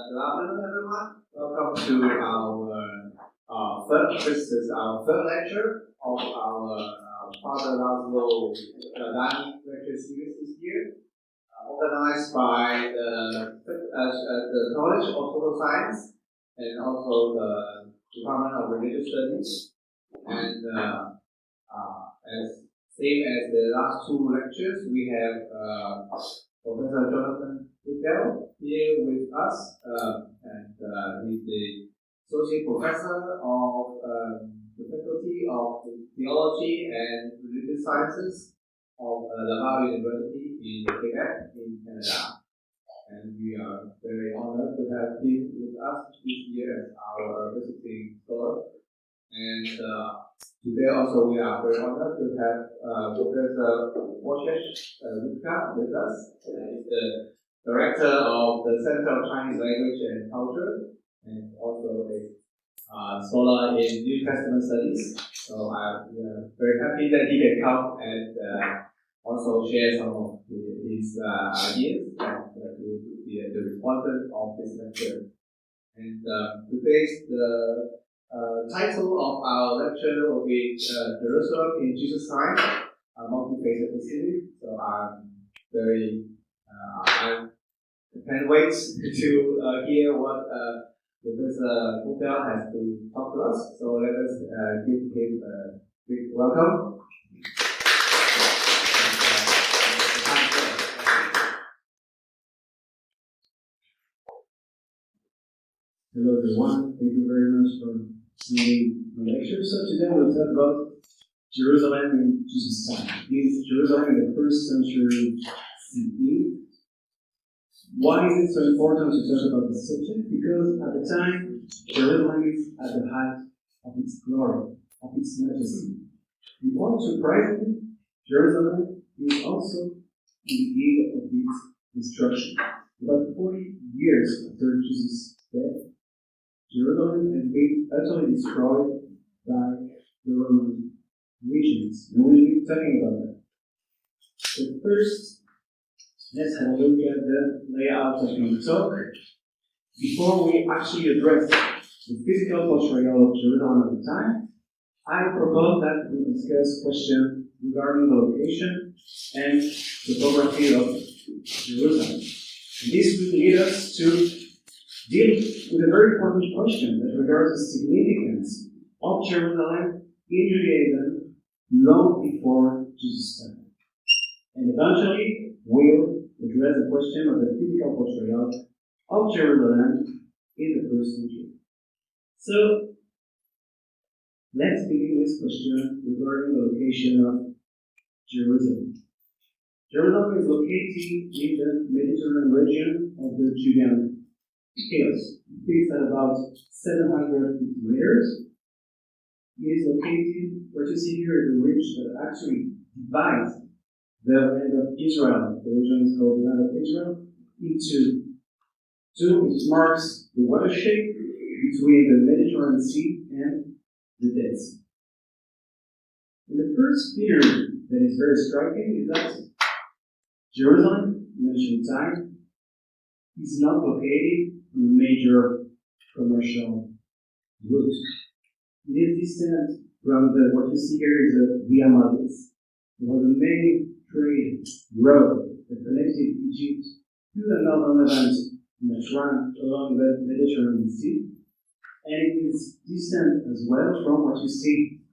Good afternoon, everyone. Welcome to our third lecture of our Father Laszlo Ladani lecture series this year, organized by the College of Social Science and also the Department of Religious Studies. And as same as the last two lectures, we have Professor Jonathan Bourgel here with us, and he's the Associate Professor of the Faculty of Theology and Religious Sciences of Laval University in Quebec, in Canada. And we are very honored to have him with us this year as our visiting scholar. And today also we are very honored to have Professor Wojciech Rybka with us. He's the Director of the Center of Chinese Language and Culture, and also a scholar in New Testament Studies. So I'm very happy that he can come and also share some of his ideas and the responses of this lecture. And today's title of our lecture will be Jerusalem in Jesus Time, a Multifaceted City. So I'm very I can't wait to hear what Professor Bourgel has to talk to us. So let us give him a big welcome. Hello everyone, thank you very much for seeing the lecture. So today we'll talk about Jerusalem in Jesus' time. Is Jerusalem in the first century CE? Why is it so important to talk about this subject? Because at the time, Jerusalem is at the height of its glory, of its majesty. And more surprisingly, Jerusalem is also in the eve of its destruction. About 40 years after Jesus' death, Jerusalem has been utterly destroyed by the Roman legions. And we'll be talking about that. But first, let's have a look at the layout of my talk. Before we actually address the physical portrayal of Jerusalem at the time, I propose that we discuss questions regarding the location and topography of Jerusalem. And this will lead us to deal with a very important question that regards the significance of Jerusalem in Judaism long before Jesus' time. And eventually, we'll address the question of the physical portrayal of Jerusalem in the first century. So, let's begin this question regarding the location of Jerusalem. Jerusalem is located in the Mediterranean region of the Judean hills. It is at about 750 meters. It is located, what you see here is a ridge that actually divides the land of Israel, the region is called the land of Israel, into two. It marks the watershed between the Mediterranean Sea and the Dead Sea. And the first feature that is very striking is that Jerusalem, in ancient time, is not located on a major commercial route. It is distant from what you see here is a Via Maris. It was the main trade road that connected Egypt to the northern Levant that ran along the Mediterranean Sea. And it is distant as well from what you see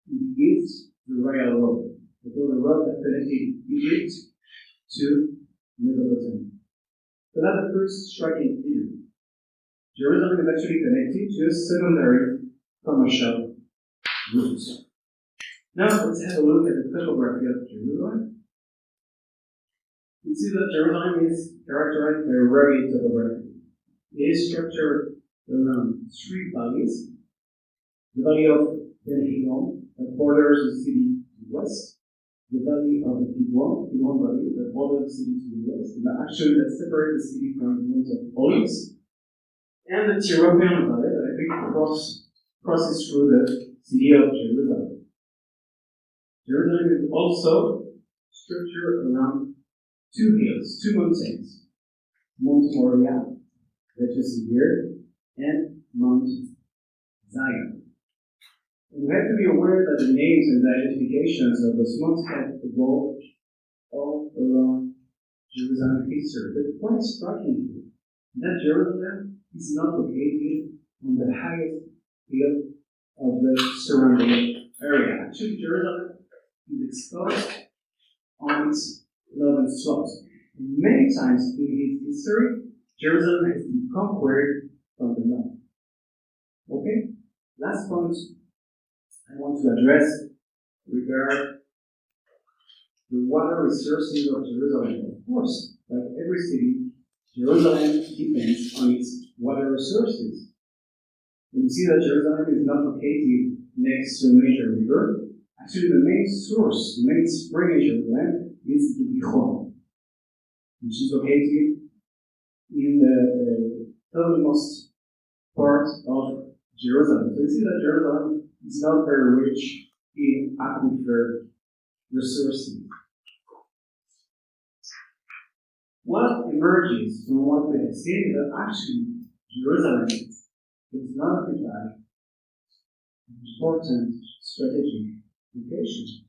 in the east, the Royal Road. The road that connected Egypt to Mesopotamia. So that's the first striking feature. Jerusalem is actually connected to a secondary commercial route. Now let's have a look at the topography of Jerusalem. You see that Jerusalem is characterized by a rugged topography. It is structured around three valleys. The valley of Ben Hinnom that borders the city to the west, the valley of the Kidron Valley that borders the city to the west, and actually that separates the city from the Mount of Olives, and the Tyropoeon Valley that actually crosses through the city of Jerusalem. Jerusalem is also structured around two hills, two mountains, Mount Moriah that you see here, and Mount Zion. And we have to be aware that the names and the identifications of those mounts have evolved all along Jerusalem history. But what is striking here, that Jerusalem is not located on the highest hill of the surrounding area. Actually, Jerusalem is exposed on its northern slopes. Many times in its history, Jerusalem has been conquered from the north. Okay? Last point I want to address regarding the water resources of Jerusalem. Of course, like every city, Jerusalem depends on its water resources. And you see that Jerusalem is not located next to a major river. Actually, the main source, the main spring in Jerusalem is the Gihon, which is located in the southernmost part of Jerusalem. So you see that Jerusalem is not very rich in aquifer resources. What emerges from what we have seen is that actually Jerusalem is not an important strategic location.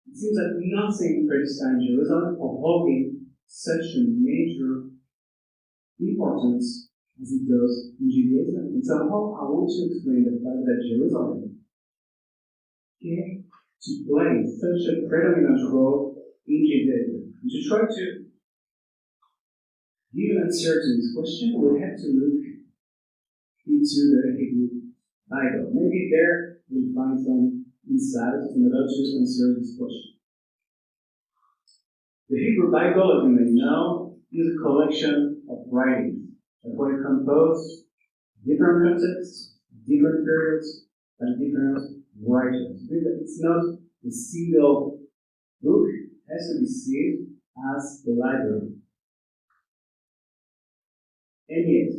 It seems that nothing predestined Jerusalem for holding such a major importance as it does in Judaism. And somehow I want to explain the fact that Jerusalem came to play such a predominant role in Judaism. And to try to give an answer to this question, we have to look into the Hebrew Bible. Maybe there we'll find some insights in order to answer this question. The Hebrew Bible, as you may know, is a collection of writings that were composed different contexts, different periods, and different writers. It's not a single book, it has to be seen as a library. And yet,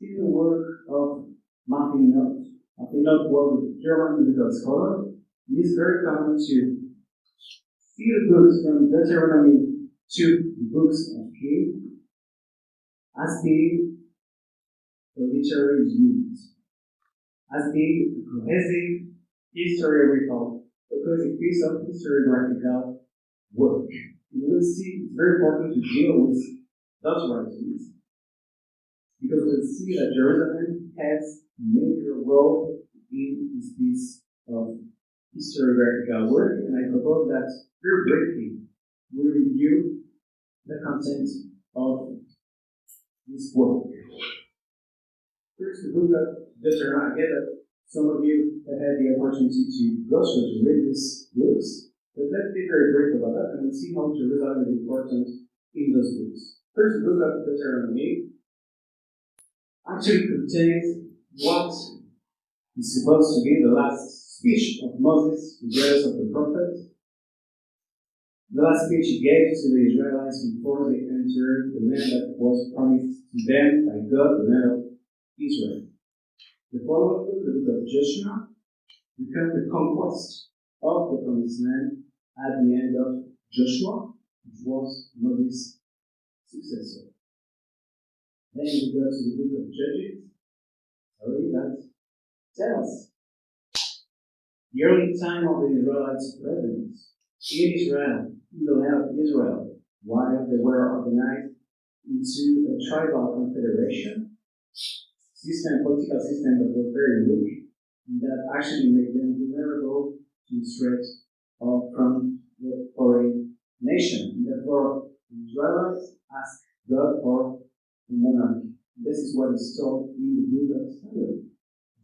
this is the work of Martin Knott. Martin Knott was a German biblical scholar. It is very common to see the books from Deuteronomy to the books of Kings as being a literary unit, as being a cohesive historiographical, a cohesive piece of historiographical work. And you will see it's very important to deal with those writings, because we'll see that Jerusalem has a major role in this piece of historiographical work, and I propose that very briefly we review the content of this work. First, the book of Deuteronomy. I get that some of you have had the opportunity to go through to read these books, but let's be very brief about that and we'll see how Jerusalem is important in those books. First, the book of Deuteronomy actually contains what is supposed to be the last speech of Moses, the greatest of the prophets. The last speech he gave to the Israelites before they entered the land that was promised to them by God, the land of Israel. The following book, the book of Joshua, becomes the conquest of the promised land at the end of Joshua, which was Moses' successor. Then we go to the book of Judges, that tells the early time of the Israelites' presence in Israel, in the land of Israel, while they were organized into a tribal confederation political system that was very weak, and that actually made them vulnerable to the threat from the foreign nation. And therefore, the Israelites asked God for a monarchy. This is what is told in the book of Samuel,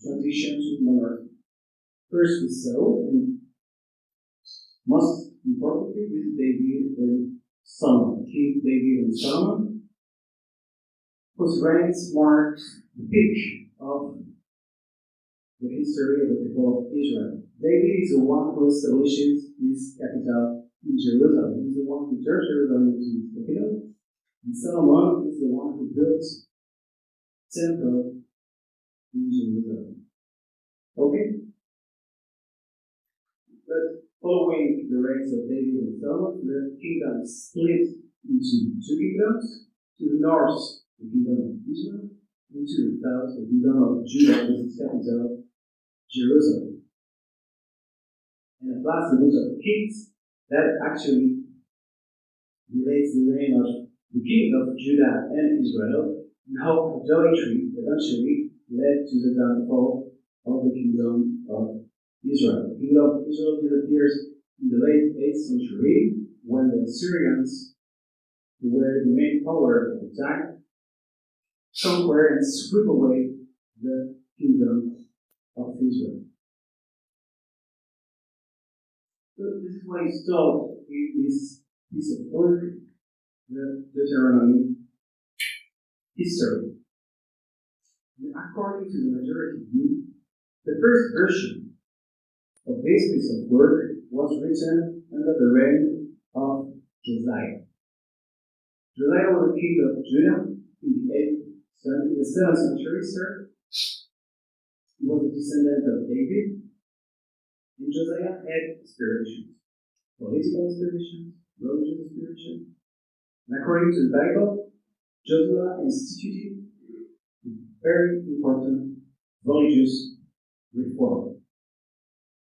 transition to monarchy. First with Saul, and most importantly with David and Solomon, King David and Solomon, whose reigns marked the peak of the history of the people of Israel. David is the one who establishes his capital in Jerusalem. He is the one who turned Jerusalem into his capital. And Solomon is the one who built the temple in Jerusalem. Okay? But following the reigns of David and Solomon, the kingdom split into two kingdoms. To the north, the kingdom of Israel, and to the south, the kingdom of Judah, with its capital, Jerusalem. And at last, the book of Kings, that actually relates the reign of the king of Judah and Israel, and how idolatry eventually led to the downfall of the kingdom of Israel. The kingdom of Israel disappears in the late 8th century when the Assyrians, who were the main power at the time, conquer and sweep away the kingdom of Israel. So this is what is told in this piece of work, the Deuteronomy history. And according to the majority view, the first version of this piece of work was written under the reign of Josiah. Josiah was the king of Judah in the 7th century, He was a descendant of David, and Josiah had aspirations, political aspirations, religious aspirations. And according to the Bible, Josiah instituted a very important religious reform,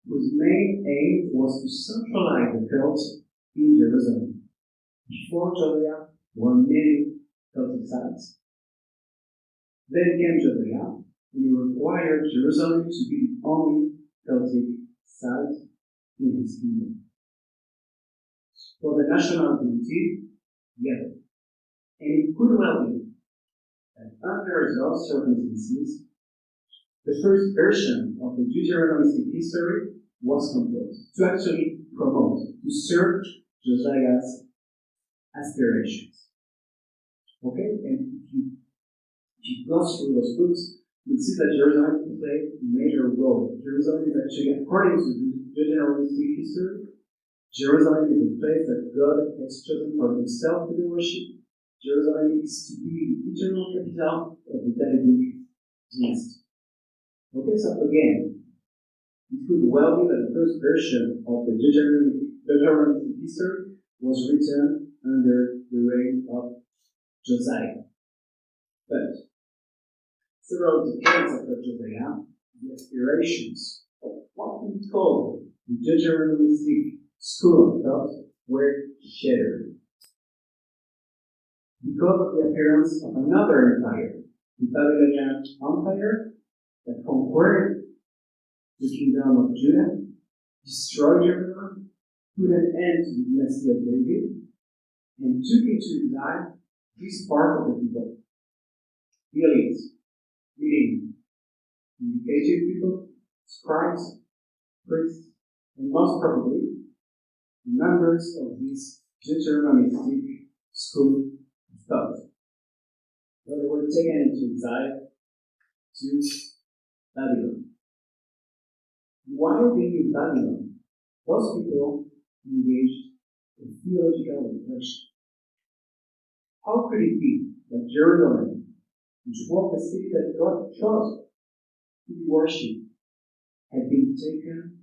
whose main aim was to centralize the cult in Jerusalem. Before Josiah were many cultic sites. Then came Josiah, and he required Jerusalem to be the only cultic site in his kingdom. For the national unity, yes, and it could well be that under those circumstances, the first version of the Deuteronomistic history was composed to actually promote, to serve Josiah's aspirations. Okay, and if you go through those books, you'll see that Jerusalem played a major role. Jerusalem is actually, according to the Deuteronomistic history, Jerusalem is a place that God has chosen for himself to be worshipped. Jerusalem is to be the eternal capital of the Davidic dynasty. Okay, so again, it could well be that the first version of the Deuteronomistic history was written under the reign of Josiah. But several decades after Josiah, the aspirations of what we call the Deuteronomistic school of thought were shattered. Because of the appearance of another empire, the Babylonian Empire, that conquered the kingdom of Judah, destroyed Jerusalem, put an end to the dynasty of David, and took into exile this part of the people. The elite, meaning educated people, scribes, priests, and most probably members of this Deuteronomistic school of thought. But they were taken into exile to Babylon. While being in Babylon, those people engaged in theological reflection. How could it be that Jerusalem, which was the city that God chose to be worshipped, had been taken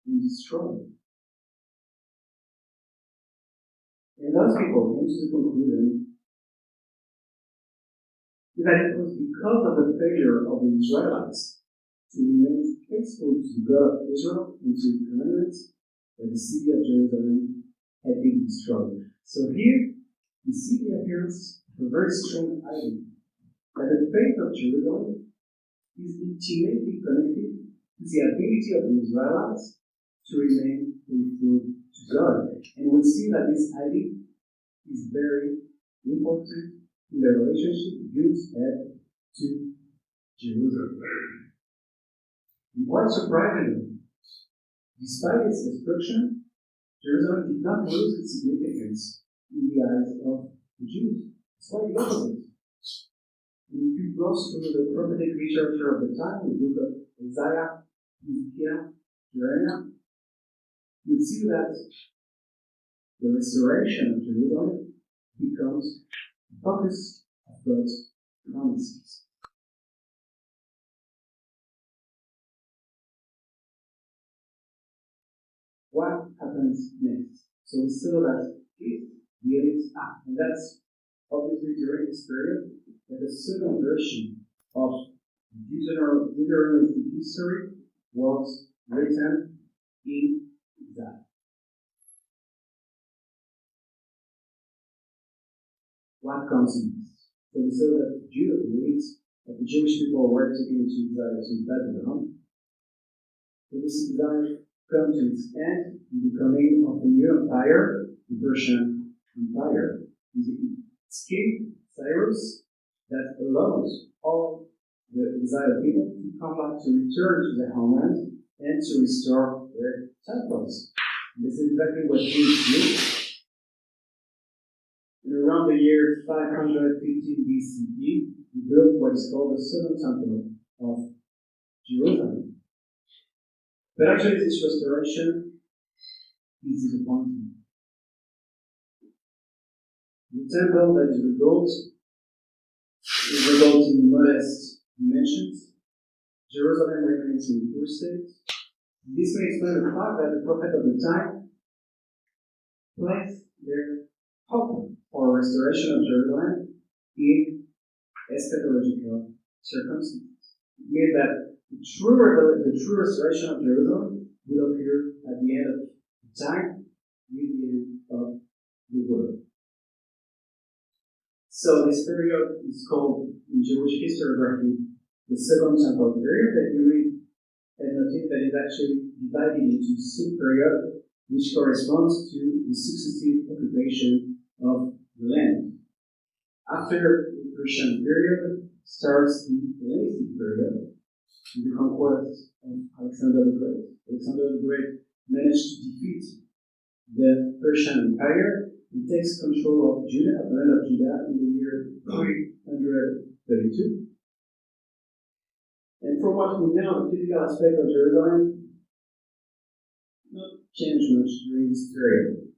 and destroyed? And those people came to the conclusion that it was because of the failure of the Israelites to remain faithful to the God of Israel and to the commandments that the city of Jerusalem had been destroyed. So here, we see the appearance of a very strong idea that the faith of Jerusalem is intimately connected to the ability of the Israelites to remain faithful to God. And we'll see that this idea is very important in the relationship Jews had to Jerusalem. And quite surprisingly, despite its destruction, Jerusalem did not lose its significance in the eyes of the Jews. It's quite the opposite. And if you go through the prophetic literature of the time, the book of Isaiah, Ezekiel, Jeremiah, you see that the restoration of Jerusalem becomes the focus of God's promises. What happens next? So we saw that if the elites and that's obviously during this period, that the second version of Deuteronomy history was written in exile. What comes next? So we saw that Judah believes that the Jewish people were taken into exile to Babylon. So this exile comes to its end in the coming of a new empire, the Persian Empire, with its king Cyrus, that allows all the exiled people to come back, to return to their homeland, and to restore their temples. This is exactly what he did. And around the year 515 BCE, he built what is called the Second Temple of Jerusalem. But actually, this restoration is disappointing. The temple that is rebuilt in modest dimensions. Jerusalem remains in poor state. This may explain the fact that the prophet of the time placed their hope for restoration of Jerusalem in eschatological circumstances. It means that the true restoration of Jerusalem will appear at the end of time, with the end of the world. So this period is called in Jewish historiography the Second Temple period, that you read and notice that is actually divided into sub-period, which corresponds to the successive occupation of the land. After the Persian period starts the Hellenistic period, with the conquest of Alexander the Great. Alexander the Great managed to defeat the Persian Empire and takes control of Judah, the land of Judah, in the year 332. And from what we know, the physical aspect of Jerusalem not changed much during this period.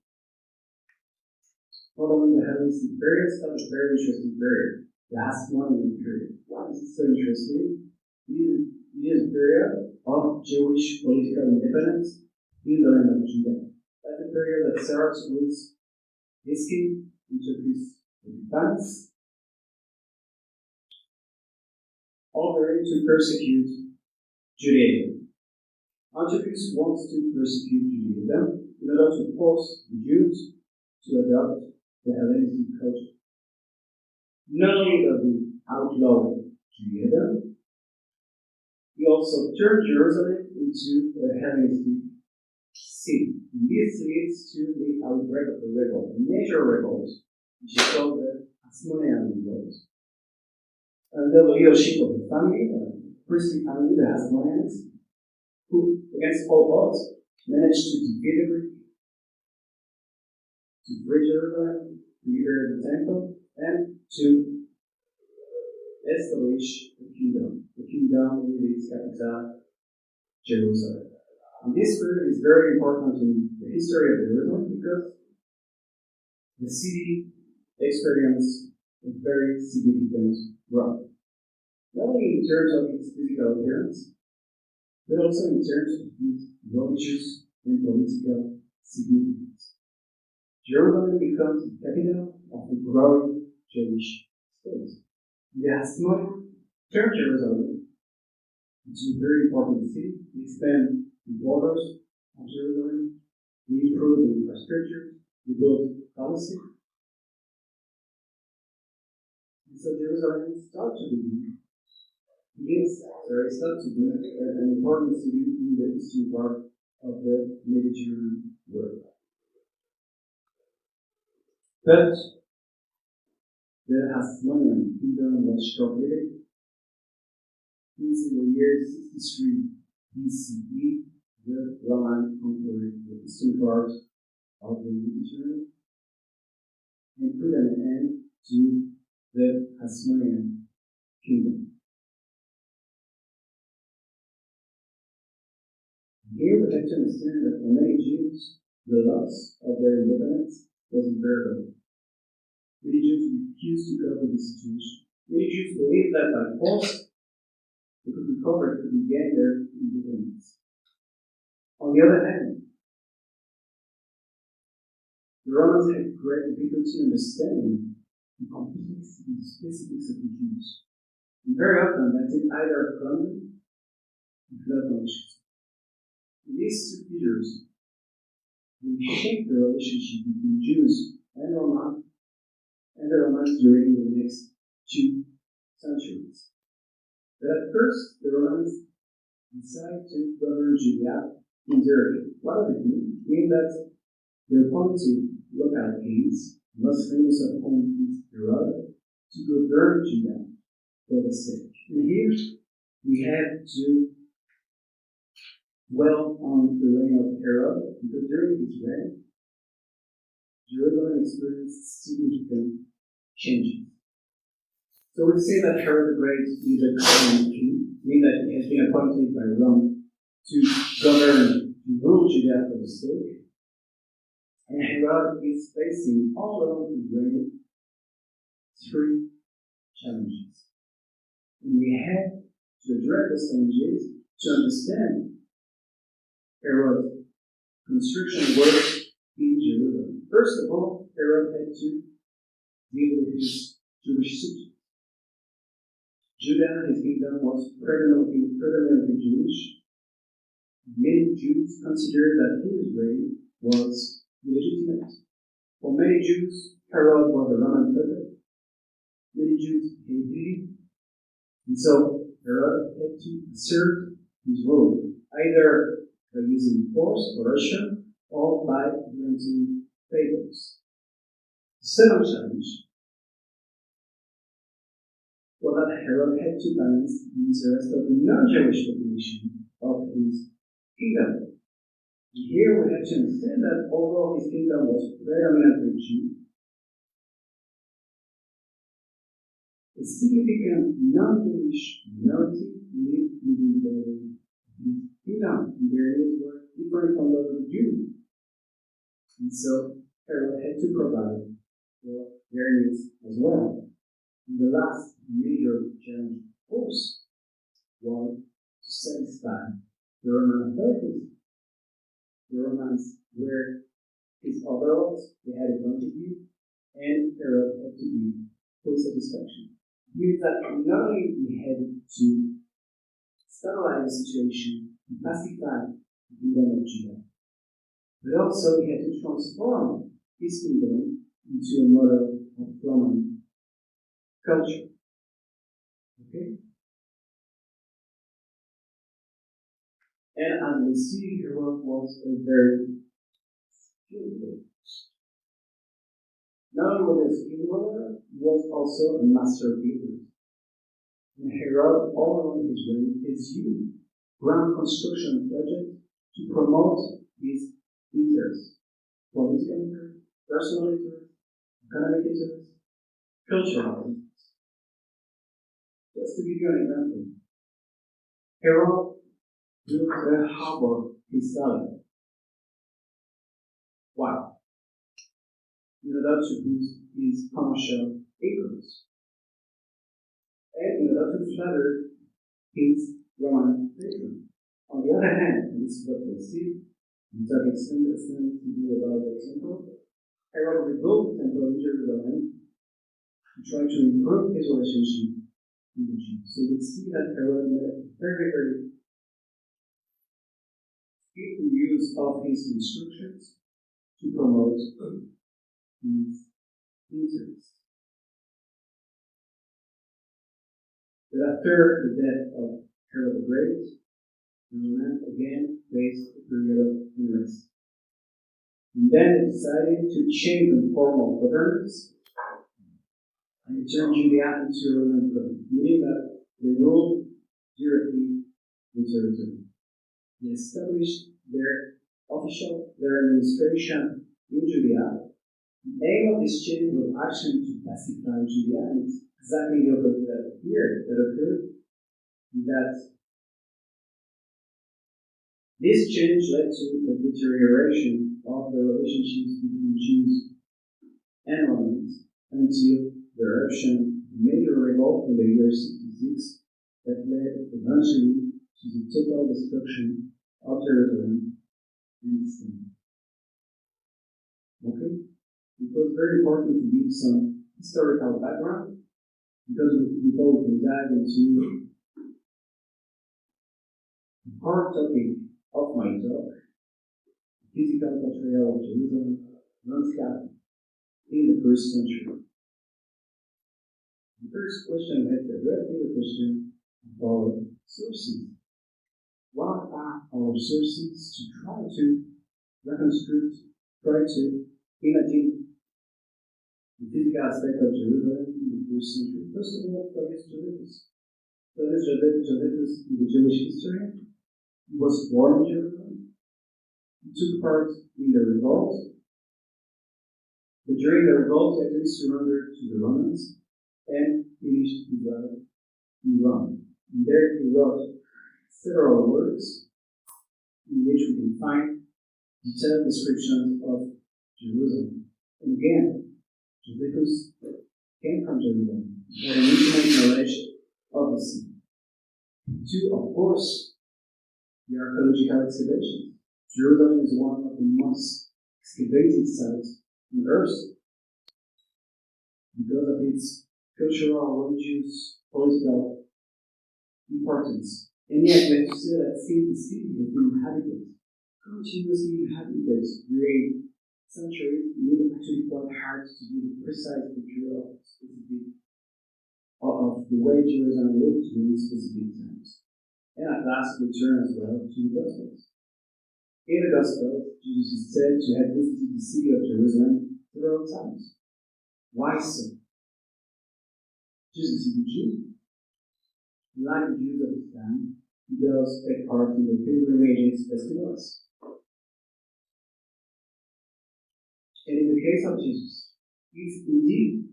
Following the Hellenistic period starts a very interesting period, the Hasmonean period. Why is it so interesting? It is a period of Jewish political independence in the land of Judah. That's a period that starts with risking Antiochus Epiphanes, ordering to persecute Judaism. Antiochus wants to persecute Judaism in order to force the Jews to adopt the Hellenistic culture. Not only does he outlaw Judaism, he also turned Jerusalem into a Hellenistic city. This leads to the outbreak of a revolt, a major revolt, which is called the Hasmonean revolt. Under the leadership of the family, the priestly family, the Hasmoneans, who, against all odds, managed to defeat the Greek, to free Jerusalem, to liberate the temple, and to establish the kingdom with its capital, Jerusalem. And this period is very important in the history of Jerusalem because the city experienced a very significant growth. Not only in terms of its physical appearance, but also in terms of its religious and political significance. Jerusalem becomes the capital of the growing Jewish state. The Hasmoneans turned Jerusalem into a very important city. They expand the borders of Jerusalem, they improve the infrastructure, they build policy. And so Jerusalem starts to be an important city in the eastern part of the Mediterranean world. But the Hasmonean kingdom was short-lived. Since in the year 63 BCE, the Roman conquered the eastern part of the Mediterranean and put an end to the Hasmonean kingdom. Here we have to understand that for many Jews, the loss of their independence was unbearable. Many Jews refused to cope with the situation. Many Jews believed that by force they could recover to regain their independence. On the other hand, the Romans had great difficulty understanding the complexity and specifics of the Jews. And very often that's in either economic or political issues. And these two figures will shape the relationship between Jews and the Romans during the next 2 centuries. But at first, the Romans decided to govern Judea indirectly. What does it mean? It means that they appointed local kings, most famous of whom is Herod, to govern Judea for the sake. And here we have to dwell on the reign of Herod, because during his reign, Jerusalem experienced significant changes. So we say that Herod the Great is a covenant king, meaning that he has been appointed by Rome to govern, to rule Judea for the sake. And Herod is facing all along his reign 3 challenges. And we have to address those challenges to understand Herod's construction work in Jerusalem. First of all, Herod had to deal with his Jewish subjects. Judah, his kingdom, was predominantly Jewish. Many Jews considered that his reign was legitimate. For many Jews, Herod was a Roman puppet. Many Jews hated him. And so Herod had to assert his rule, either by using force, coercion, or by granting favors. The second challenge was that Herod had to balance the interest of the non-Jewish population of his kingdom. And here we have to understand that although his kingdom was predominantly Jew, a significant non-Jewish minority lived within the border of his kingdom, and their needs were different from those of the Jews. And so Herod had to provide for their needs as well. And the last major challenge, of course, was to satisfy the Roman authorities. The Romans were his overlords, they had a point of view, and Herod had to be full satisfaction. It means that not only he had to stabilize the situation, to pacify the kingdom of Judah, but also he had to transform his kingdom into a model of Roman culture. Okay? And as we see, Herod was a very skillful. Not only was he a skillful, he was also a master builder. And Herod, all along his reign, has used grand construction projects to promote his interests, political interests, personal interests, economic interests, cultural interests. Just to give you an example, Herod built a harbor in Salem. Why? In order to boost his commercial acres, and in order to flatter his Roman patron. On the other hand, and this is what we see, and that extends to do about the temple, Herod rebuilt the temple in Jerusalem to try to improve his relationship with the Jews. So we see that Herod made a very, very skillful use of his instructions to promote his interests. But after the death of Herod the Great, the Romans again faced a period of unrest. And then they decided to change the form of governance and turn Judea into a Roman government, meaning that they ruled directly with Jerusalem. They established their administration in Judea. The aim of this change was actually to pacify Judea, and it's exactly the opposite that occurred, that this change led to a deterioration of the relationships between Jews and Romans until the eruption of a major revolt in the year 66 that led eventually to the total destruction of Jerusalem and its temple. Okay? It was very important to give some historical background, because before we can dive into the core topic of my talk, physical portrayal of Jerusalem landscape in the first century. The first question has to address the question of our sources. What are our sources to try to reconstruct, try to imagine the physical aspect of Jerusalem in the first century? First of all, Josephus. Josephus is the Jewish historian. He was born in Jerusalem. He took part in the revolt. But during the revolt, he actually surrendered to the Romans and finished his life in Rome. And there he wrote several works in which we can find detailed descriptions of Jerusalem. And again, Josephus came from Jerusalem, had an intimate knowledge of the city. Two, of course, the archaeological excavations. Jerusalem is one of the most excavated sites on earth because of its cultural, religious, political importance. And yet, we have to say that since the city has been inhabited, continuously inhabited during centuries, it is actually quite hard to give a precise picture of the way Jerusalem looked during specific times. And at last, we turn as well to the Gospels. In the Gospels, Jesus is said to have visited the city of Jerusalem several times. Why so? Jesus is a Jew. Like the Jews of his time, he does take part in the pilgrimages festivals. And in the case of Jesus, if indeed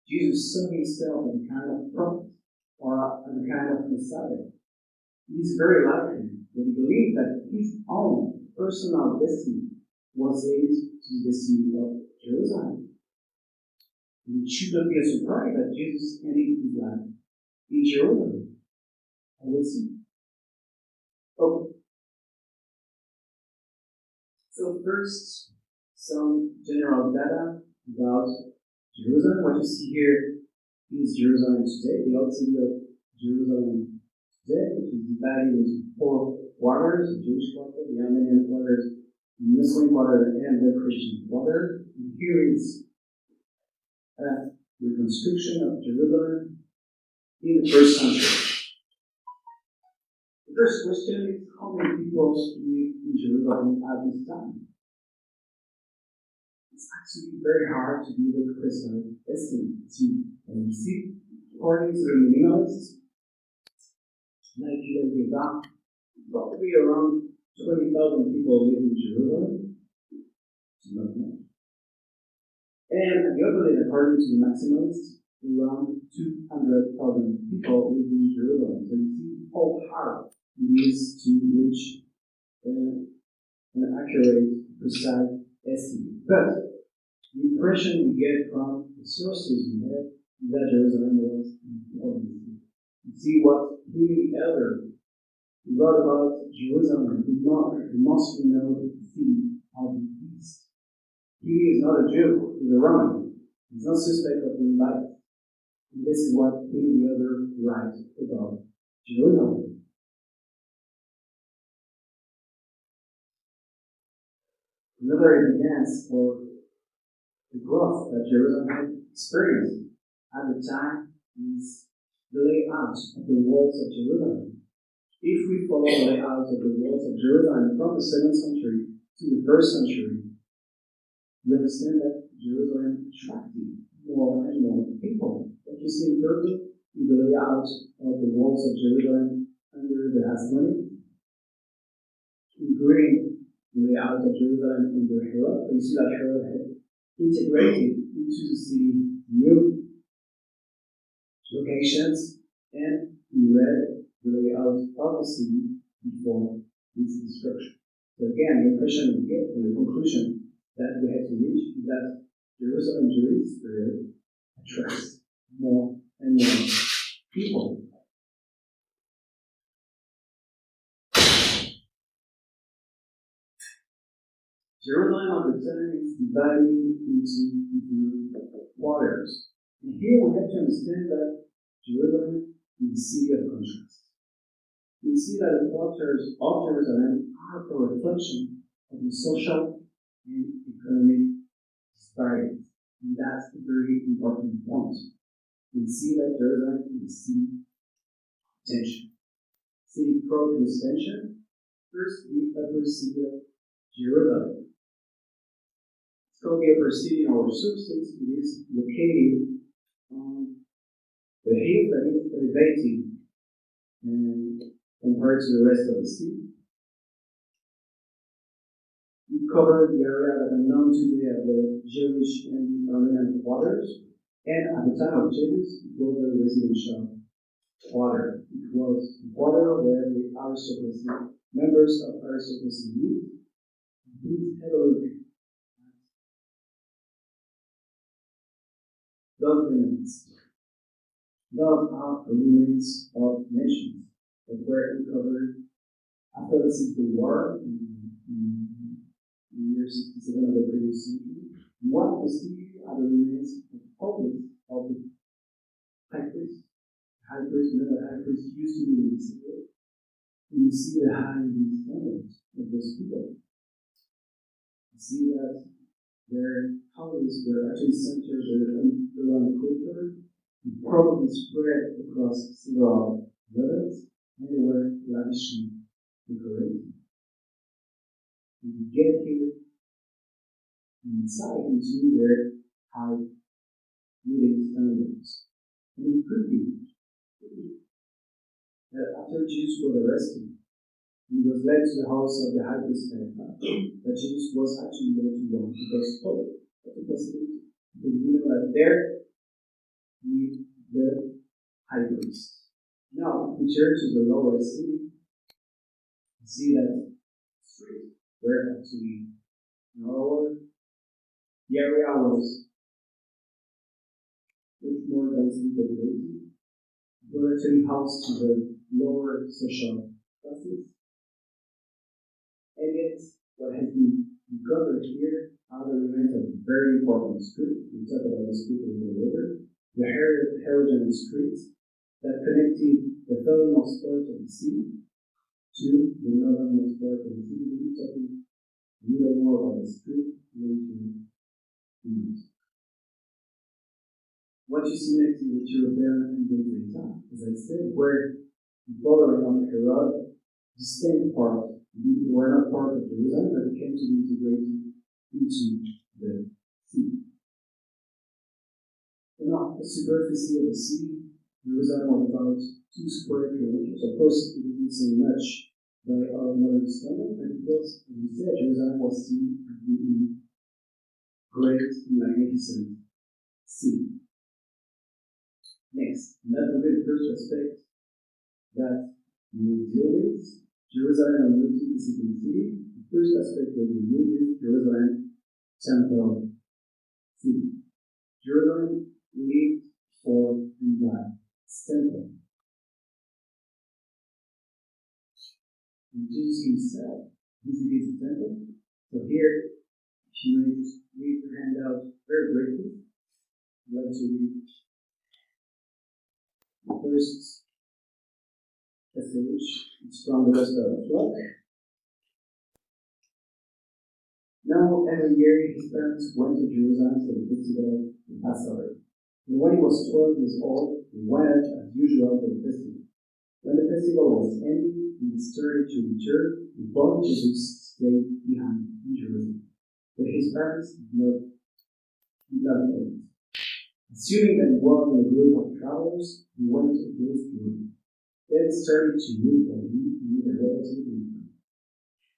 Jesus saw himself as a kind of prophet or as a kind of Messiah, it is very likely that he believed that his own personal destiny was linked to the destiny of Jerusalem. And it should not be a surprise that Jesus ended his life in Jerusalem. I will see. Okay. So first, some general data about Jerusalem. What you see here is Jerusalem today, the old city of Jerusalem today, which is divided into four quarters: the Jewish quarter, the Armenian quarter, the Muslim quarter, and the Christian quarter. And here is a reconstruction of Jerusalem in the first century. The first question is, how many people live in Jerusalem at this time? It's actually very hard to give a precise estimate. And you see, according to the minimalists, like you give that, probably around 20,000 people live in Jerusalem. It's not much. And at the opposite, according to the maximalists, around 200,000 people live in Jerusalem. So you see how hard it is to reach an accurate, precise estimate. But the impression we get from the sources we have is that Jerusalem was important. You see what Pliny the Elder wrote about Jerusalem, the most renowned city of the East. Pliny is not a Jew, he's a Roman. He's not suspect of being biased. And this is what Pliny the Elder writes about Jerusalem. Another evidence for the growth that Jerusalem had experienced at the time is the layout of the walls of Jerusalem. If we follow the layout of the walls of Jerusalem from the 7th century to the 1st century, we understand that Jerusalem attracted more and more people. What you see in purple is the layout of the walls of Jerusalem under the Hasmonean. In green, the layout of Jerusalem under Herod. You see that Herod had integrated into the city new locations, and in red, the layout of the city before its destruction. So again, the impression we get and the conclusion that we have to reach is that Jerusalem during this period attracts more and more people. Jerusalem at the time is divided into quarters. here we have to understand that Jerusalem is a city of contrast. We see that the cultures of Jerusalem are a reflection of the social and economic disparities. And that's a very important point. We see that Jerusalem is a city of tension. City pro this tension. First, the upper city of Jerusalem. It's called the upper city in our sources. It is located on the hill that is elevated and compared to the rest of the city. We covered the area that are known today as the Jewish and Armenian quarters, and at the time of Jesus, it was a residential quarter. It was the quarter where the aristocracy, members of aristocracy lived. Please have a look at those remains. Those are the remains of nations that were recovered after the Civil War in the year 67 of the previous century. What we see are the remains of the high priest. Remember, the high priest used to be in the city. And you see the high standards of those people. You see that their houses were actually centered around culture. It probably spread across several levels, and they were lavishly decorated. And you get here inside into their high living standards. And it could be that after Jesus was arrested, he was led to the house of the high priest that Jesus was actually going to go because of the possibility. Because we know that there we the high priest. Now, if we turn to the lower city, we see that street where actually lower the area was much more densely populated. We're actually housed to the lower social classes. And yet, what has been recovered here are the remains of a very important street. We talk about the street a little later. The Herodian Street that connected the southernmost part of the city to the northernmost part of the city. We'll be talking a little more about the street later. What you see next is the Jerusalem and Yonatan, as I said, where the following of Herod, distinct part, were not part of Jerusalem, but came to be integrated into the city. Now, the superficie of the city, Jerusalem was about 2 square kilometers. Of course, it didn't say much by our modern standards, but it was, as we said, Jerusalem was seen as being great and magnificent city. Next, and that will be the first aspect that we will deal with. Jerusalem and multifaceted city. The first aspect that we deal with Jerusalem temple city. Jerusalem lived for and died. Temple. And Jesus himself visited the temple. So here, if you may just read your handout very briefly, I'd like to read the first passage. It's from the Gospel of Luke. Now, every year his parents went to Jerusalem for the festival of the Passover. And when he was 12 years old, he went as usual for the festival. When the festival was ended, he started to return, and both Jesus stayed behind in Jerusalem. But his parents did not know it. Assuming that he was in a group of travelers, he went to his room. Then started to look for him to meet a relative in him.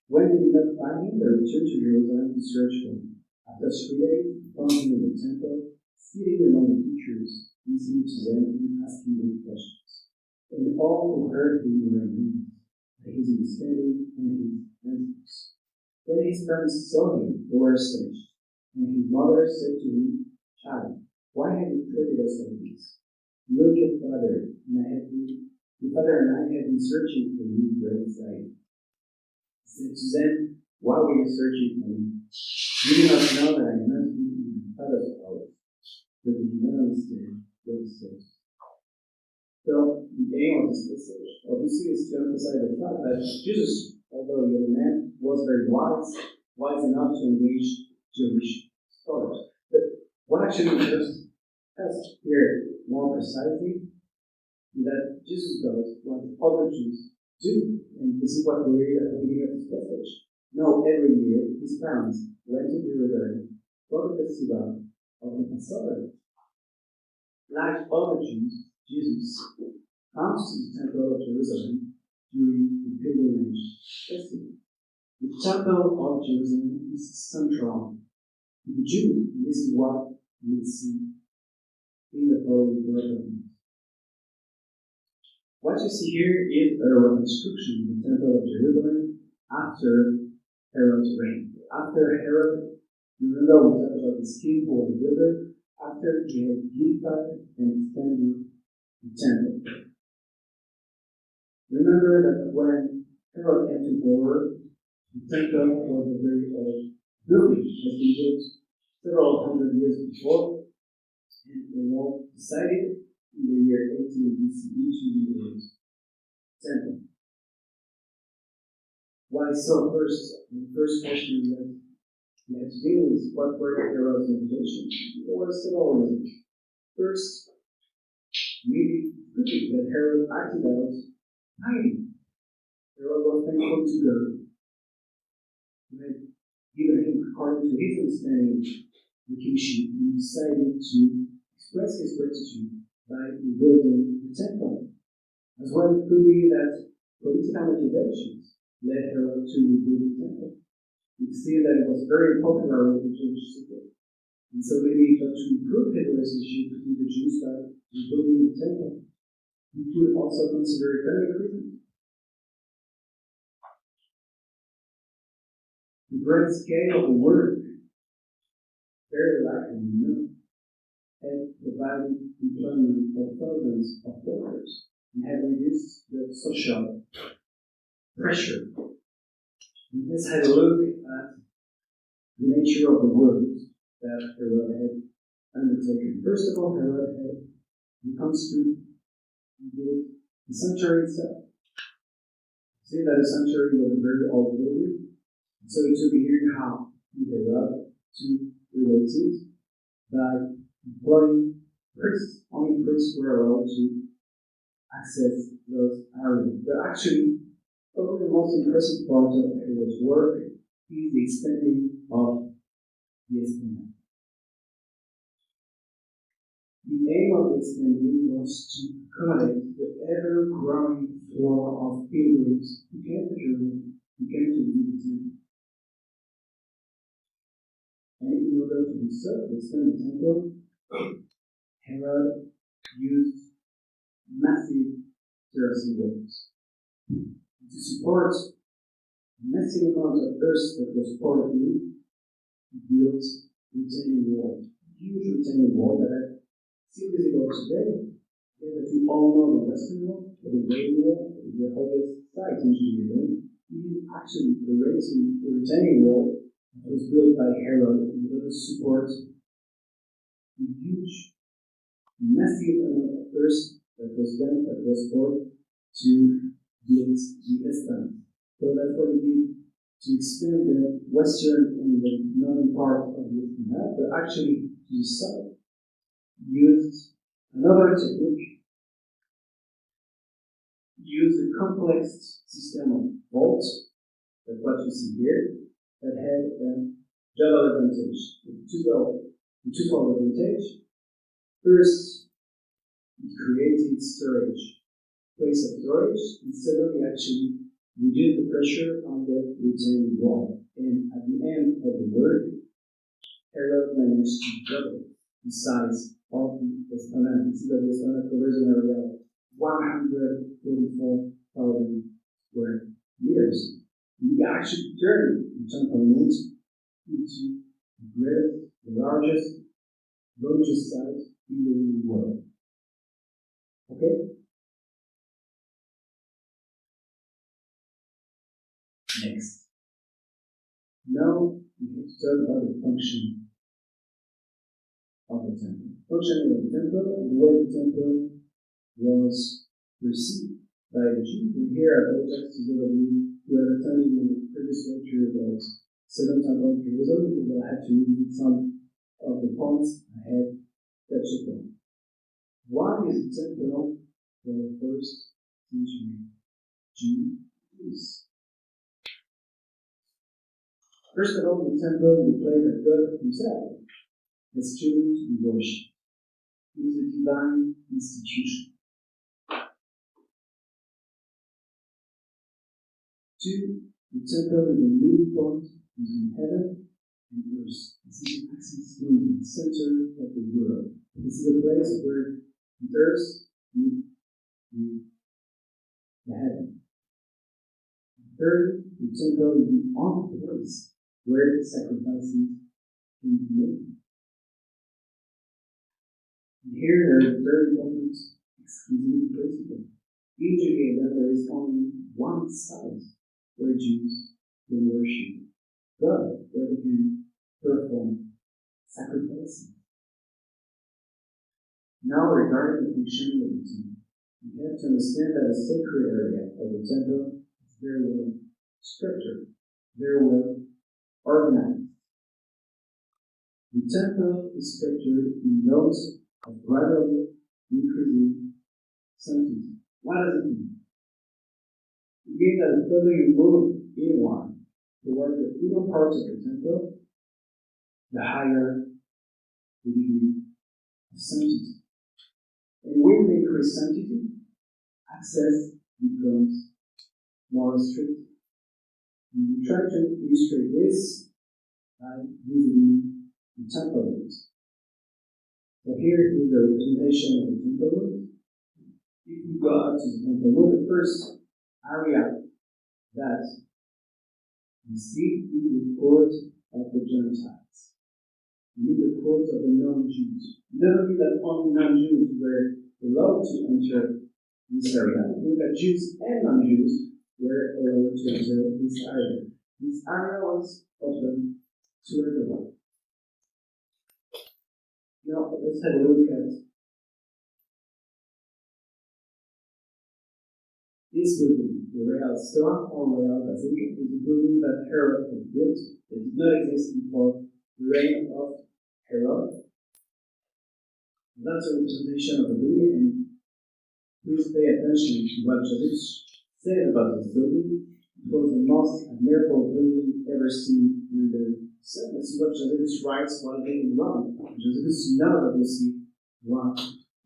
When they did not find him, they returned to Jerusalem to search for him. After 3 days, they found him in the temple, sitting among the teachers, listening to them and asking them questions. And all who heard him were amazed at his understanding and his answers. When his parents saw him, they were astonished. And his mother said to him, "Child, why have you treated us like this? Look, your father and I have been searching for you very inside." He said to them, "Why were you searching for me? You do not know that I must be in my Father's house." But they did not understand aim of this message, obviously, is to emphasize the fact that Jesus, although he was a man, was very wise enough to engage Jewish scholars. But what actually interests us here more precisely is that Jesus does what other Jews do, and this is what we read at the beginning of this message. Now, every year, his parents went to Jerusalem for the festival of the Passover. Like other Jews, Jesus comes to the Temple of Jerusalem during the pilgrimage festival. The Temple of Jerusalem is central to the Jews, and this is what we see in the following paragraph. What you see here is a reconstruction of the Temple of Jerusalem after Herod's reign. After Herod, remember we talked about this king who was a builder, after he had beautified and expanded the temple. Remember that when Herod came to power, the temple was a very old building, has been built several hundred years before, and they all decided in the year 18 BCE to rebuild the temple. Why so? The first question that we have to deal with what were Herod's motivations. There were several reasons. First, maybe could be that Herod acted out piety. Herod was thankful to God, who had given him, according to his understanding, the kingship, and decided to express his gratitude by rebuilding the temple. As well, it could be that political motivations led Herod to rebuild the temple. We see that it was very popular with the Jewish people. And so maybe he thought to improve his relationship with the Jews by rebuilding the temple. We could also consider economic reasons. The great scale of the work, very likely, had provided employment for thousands of workers and had reduced the social pressure. And this had a look at the nature of the work that Herod had undertaken. First of all, Herod had reconstructed the sanctuary itself. See that the sanctuary was a very old building, so it will be hearing how Herod to relate it by employing priests. Only priests were allowed to access those areas. But actually, probably the most impressive part of Herod's work is the extending of the Esplanade. The aim of the extending was to accommodate the ever-growing flow of pilgrims who came to Jerusalem, who came to view the temple. And in order to do so, to extend the temple, Herod used massive terracing works. To support the massive amount of earth that was poured in, he built a retaining wall, a huge retaining wall that is still visible today. That you all know the Western Wall, or the Great Wall, the oldest site in Jerusalem. It is actually the retaining wall that was built by Herod in order to support the huge, massive amount of earth that was poured to build the Esplanade. So that's what he did to expand the western and the northern part of the Esplanade, but actually to the south, used another technique, used a complex system of vaults, that's what you see here, that had a double advantage, a twofold advantage. First, it created storage, place of storage, and secondly, actually reduced the pressure on the retaining wall. And at the end of the work, Herod managed to double the size of the Esplanade. You see that the Esplanade covers an area of 144,000 square meters. And he actually turned the temple mount into the largest religious site in the world. Okay? Next. Now we have to talk about the function of the temple. Functioning of the temple and the way the temple was received by the Jews. And here I apologize to those of you who have attended my previous lecture about Second Temple of Jerusalem, because I had to read some of the points I had touched upon. Why is the temple for the first century Jews? First of all, the temple is the place that God himself has chosen to be worshipped. It is a divine institution. 2, the temple is the middle point between heaven and earth. This is the axis point in the center of the world. This is a place where the earth meets the heaven. 3rd, the temple is the only place where sacrifices can be made. And here there is a very important exclusivity principle. Usually there is only one site where Jews can worship God, where they can perform sacrifices. Now regarding the function of the temple, you have to understand that the sacred area of the temple is very well structured, very well organized. The temple is structured in nodes of gradually increasing sanctity. What does it mean? It means that the further you move inward toward the inner parts of the temple, the higher the degree of sanctity. And with the increased sanctity, access becomes more restricted. And we try to illustrate this by visiting the temple rooms. So here is the representation of the temple room. If we go out to the temple room, the first area that we see is the court of the Gentiles. We need the court of the non-Jews. It doesn't mean that only non-Jews were allowed to enter this area. It means that Jews and non-Jews were allowed to enter this area. This area was open to everyone. Now, let's have a look at this building, the Real Store or Real Basilica, is a building that Herod had built. It did not exist before the reign of Herod. That's a representation of the building, and please pay attention to what Jesus said about this building. It was the most admirable building ever seen in the sun. This is what Jesus writes while being in Rome. Jesus knows obviously what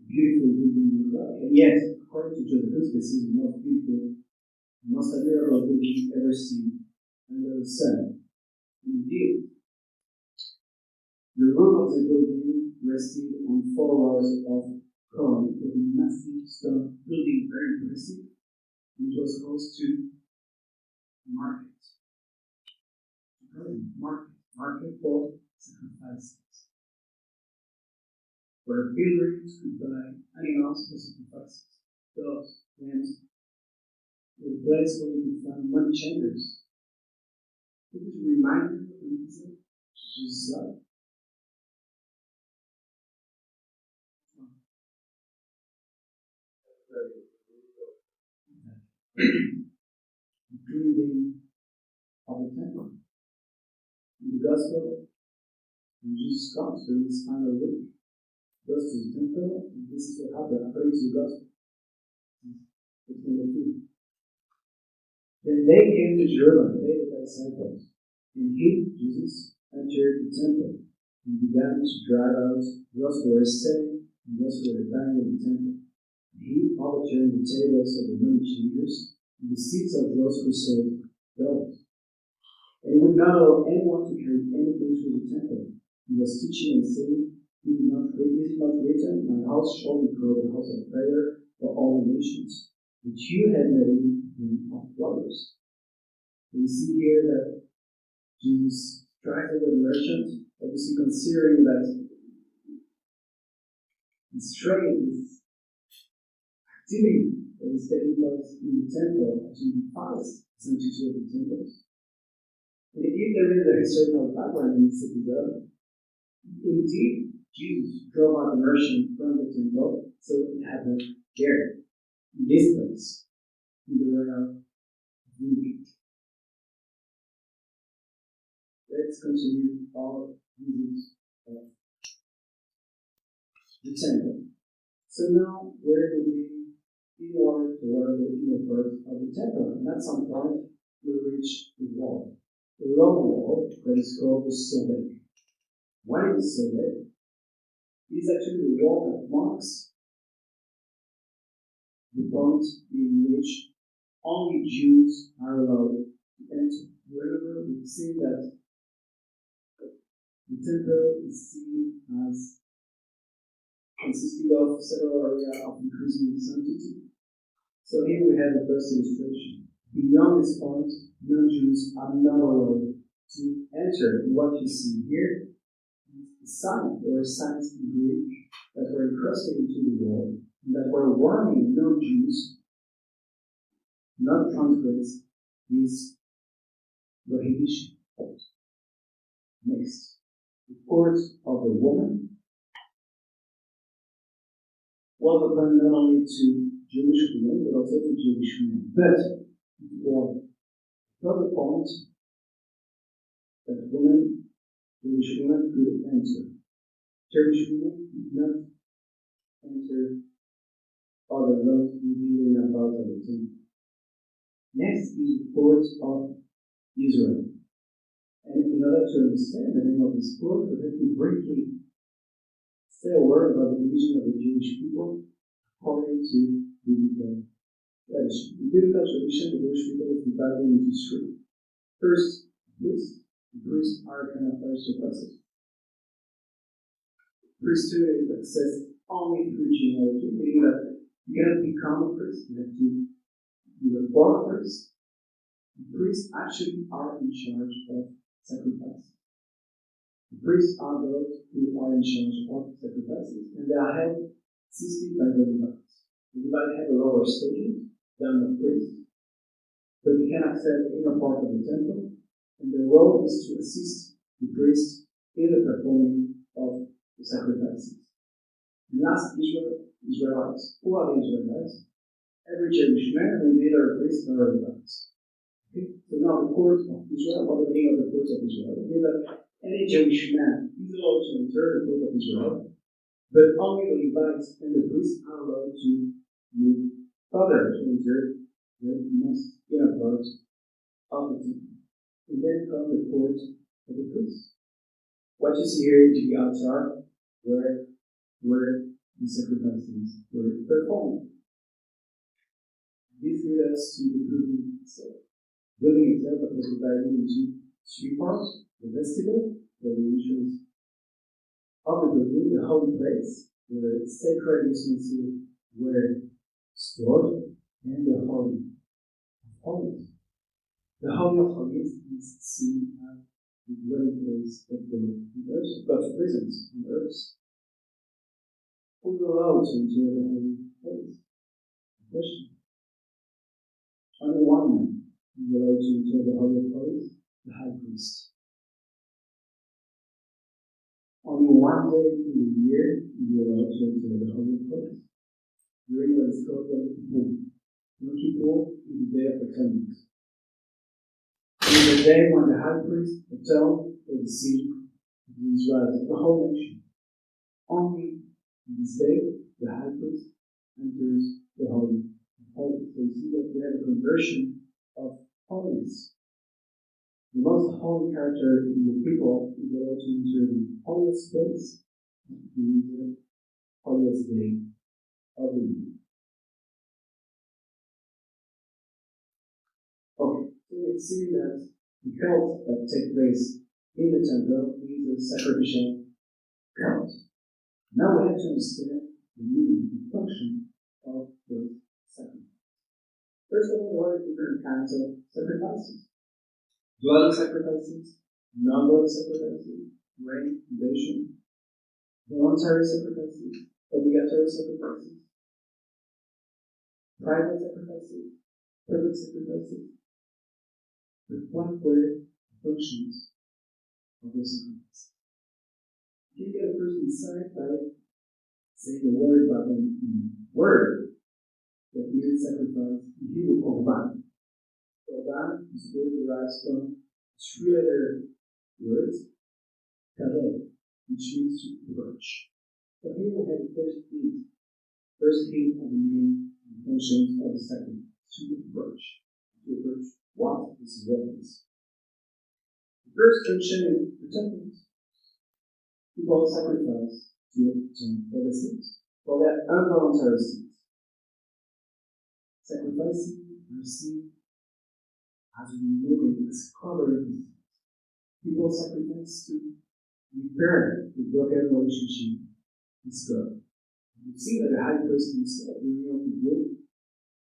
beautiful building look like. And yet, according to Jesus, this is the most beautiful, most admirable building ever seen under the sun. Indeed, the roof of the building rested on 4 rows of columns with a massive stone building, very impressive, which was close to market. Market for sacrifices, where pilgrims could buy animals for sacrifices, dogs, lambs, a place where you could find money changers. It is a reminder of Jesus' life. The building of the temple. In the Gospel, when Jesus comes during his final week, goes to the temple, and this is what happened according to the Gospel. It's number 2. Then they came to Jerusalem, they the disciples, and he, Jesus, entered the temple and began to drive out those who were selling and those who were buying in the temple. And he overturned the tables of the money changers and the seats of those who sold dollars. And he would not allow anyone to carry anything through the temple. He was teaching and saying, Is it not written, My house shall be called a house of prayer for all the nations, but you have made it of robbers. We see here that Jesus strikes the merchant, obviously considering that his trade, his activity that is taking place in the temple actually defies the sanctity of the temple. And if there is a historical background in the city of indeed, Jesus drove out the merchant from the temple, so it happened there. in this place, in the royal unit. Let's continue our visit of the temple. So now we're moving inward toward the inner part of the temple, and at some point we reach the wall. The long wall that is called the Soleil. What is the Soleil? It is actually the wall that marks the point in which only Jews are allowed to enter. Remember, we've seen that the temple is seen as consisting of several areas of increasing sanctity. So here we have the first illustration. Beyond this point, non-Jews are not allowed to enter. What you see here is the sign or signs in Greek that were encrusted into the wall and that were warning non-Jews not to transgress this prohibition. Next, the court of the woman was open not only to Jewish women but also to Jewish men. But for further point that Jewish women could enter. Jewish women did not enter other laws revealing about the temple. Next is the court of Israel. And in order to understand the name of this court, we have to briefly say a word about the division of the Jewish people according to biblical tradition. In biblical tradition, the Jewish people is divided into three. First, priests. The priests are kind of aristocracy. Priesthood is accessed only through genealogy, meaning that you cannot become a priest, you have to be a born priest. The priests actually are in charge of sacrifice. The priests are those who are in charge of sacrifices, and they are held assisted by the Levites. The Levites have a lower station than the priests, but they can access the inner part of the temple, and their role is to assist the priests in the performing of the sacrifices. And last, Israelites. Who are the Israelites? Every Jewish man will be either a priest or a Levite. Okay? So now the court of Israel, or the name of the court of Israel, means that any Jewish man is allowed to enter the court of Israel, but only the Levites and the priests are allowed to move further to enter the most inner part of the temple. And then comes the court of the priests. What you see here is the altar where the sacrifices were performed. This leads us to the building itself. The building itself was divided into three parts: the vestibule, where the entrance of the building, the holy place, where sacred utensils were stored, and the holy of holies. The holy of holies is seen as the dwelling place of God's presence on earth. Who is allowed to enter the holy place? Question. Only one man is allowed to enter the holy of holies, the high priest. Only one day in the year is allowed to enter the holy of holies, during what is called Yom Kippur. Yom Kippur is the day of atonement. It is the day when the high priest atoned for the sin of the Israelites, the whole nation. Only on this day, the high priest enters the holy of holies. So you see that we have a conversion of holiness. The most holy character in the people is allowed to enter the holiest place, the holiest day of the year. Okay, so we see that the cult that takes place in the temple is a sacrificial cult. Now we have to understand the meaning, the function of those sacrifices. First of all, there are different kinds of sacrifices. Dwelling sacrifices, non-dwelling sacrifices, rain, invasion, voluntary sacrifices, obligatory sacrifices, private sacrifices, public sacrifices. But what were the functions of those sacrifices? You can get a first insight by saying a word about the word that is sacrifice in Hebrew korban. Korban is word derives from three other words, karev, which means to purge. So here we have the first hint of the meaning and functions of the sacrifice, to purge. To purge what is wellness. The first function is repentance. People sacrifice to atone for their sins, for their involuntary sins. Sacrificing our sin as removing, as covering. People sacrifice to repair the broken relationship with God. You see that the high priest himself, revealed the good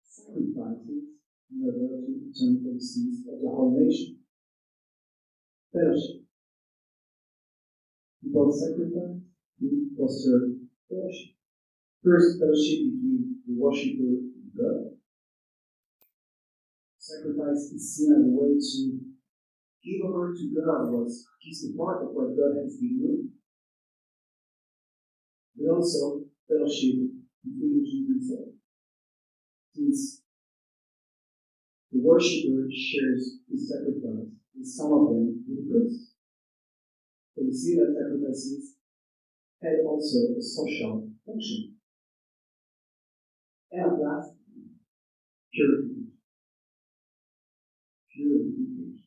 sacrifices in order to atone for the sins of the whole nation. Fellowship. People sacrifice to foster fellowship. First, fellowship between the worshipper and God. Sacrifice is seen as a way to give over to God what is the part of what God has been doing. But also fellowship between the Jew himself. Since the worshipper shares his sacrifice with some of them with the priest. So we see that sacrifices had also a social function. And last, purification. Purification.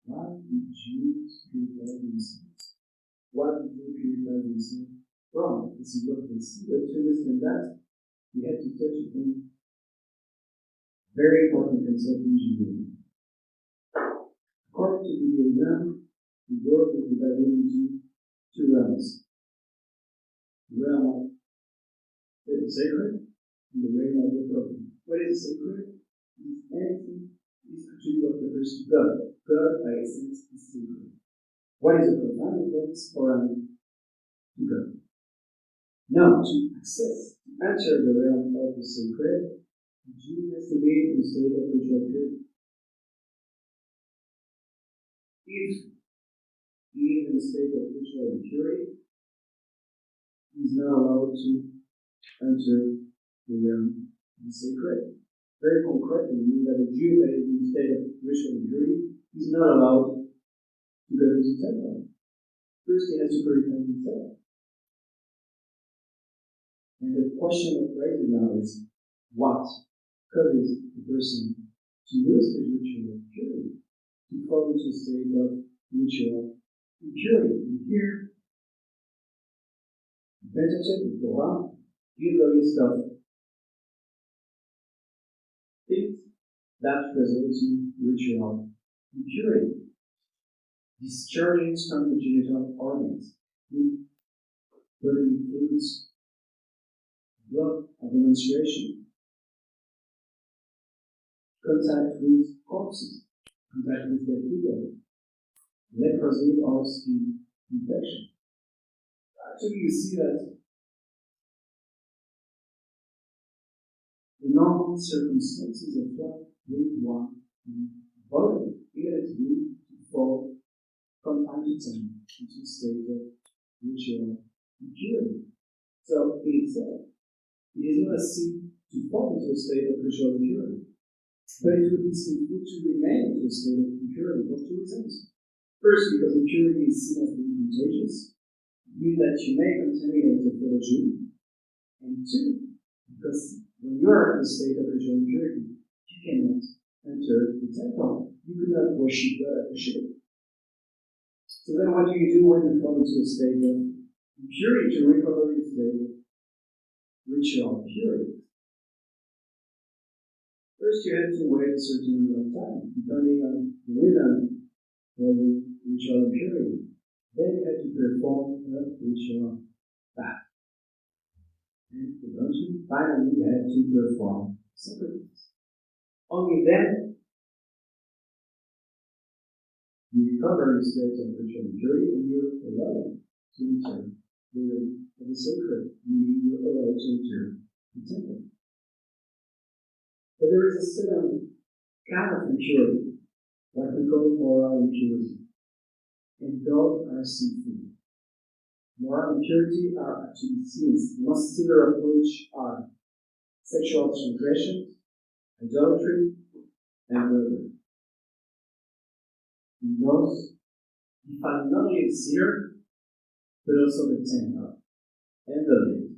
Why did Jews purify themselves? What did they purify themselves from? This is what we see. But to understand that, we have to touch upon very important concept in Judaism. According to Judaism, the world is divided into two realms. The realm of the sacred and the realm of the profane. What is sacred? Is anything is actually what refers to God. God, by essence, is sacred. What is a profane? What is foreign to God? Now, to access, to enter the realm of the sacred, the Jew has to be in a state of ritual purity. If he is in a state of ritual impurity, he is not allowed to enter the realm of the sacred. Very concretely, meaning that a Jew that is in a state of ritual impurity is not allowed to go to the temple. First, he has to purify himself. And the question that raises now is, what causes the person to lose the ritual purity, to fall into a state of ritual impurity? And here, Pentateuch, the Torah, gives a list of things that result in ritual impurity. Discharging from the genital organs, but it includes blood of the menstruation, contact with corpses, contact with dead people, leprosy or skin infection. Actually, you see that the normal circumstances of life lead one to body, even to fall from time to time into a state of ritual impurity. So, in itself, it is not a sin to fall into a state of ritual impurity, but it would be sinful to remain in a state of impurity for two reasons. First, because impurity is seen as being contagious, meaning that you may contaminate a fellow Jew. And two, because when you are in a state of ritual impurity, you cannot enter the temple. You could not worship God at the ship. So then what do you do when you fall into a state of impurity to recover your state of ritual purity? First, you have to wait a certain amount of time, depending on the rhythm of the ritual impurity. Then you have to perform a ritual bath. And eventually, finally, you have to perform sacrifice. Only then you recover your state of ritual impurity and you're allowed to enter the realm of the sacred, meaning you're allowed to enter the temple. But there is a second kind of impurity, what we call moral impurity. And those are sinful. moral impurity are actually sins, the most severe of which are sexual transgression, idolatry, and murder. And those define not only the sinner, but also the temple and the land,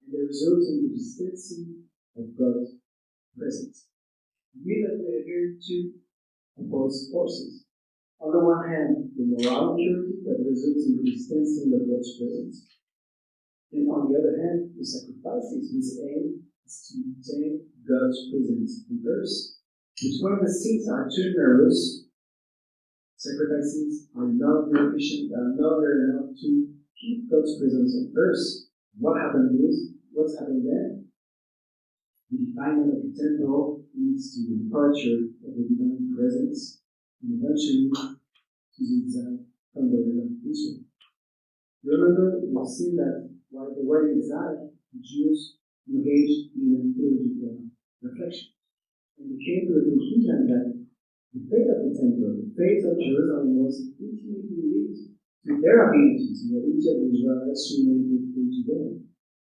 and the resulting distancing of God's presence. We that we are here to oppose forces. On the one hand, the moral impurity that results in the distancing of God's presence, and on the other hand, the sacrifices whose aim is to maintain God's presence on earth. But when the sins are too numerous, sacrifices are not very efficient, are not very enough to keep God's presence on earth. What happened is, what's happened then? The defilement of the temple leads to the departure of the divine presence, and eventually to the exile from the land of Israel. Remember, we've seen that while they were in exile, the Jews engaged in a theological reflection. And they came to the conclusion that the faith of the temple, the faith of Jerusalem, was intimately linked to their abilities, the ability of the Israelites to remain faithful to God.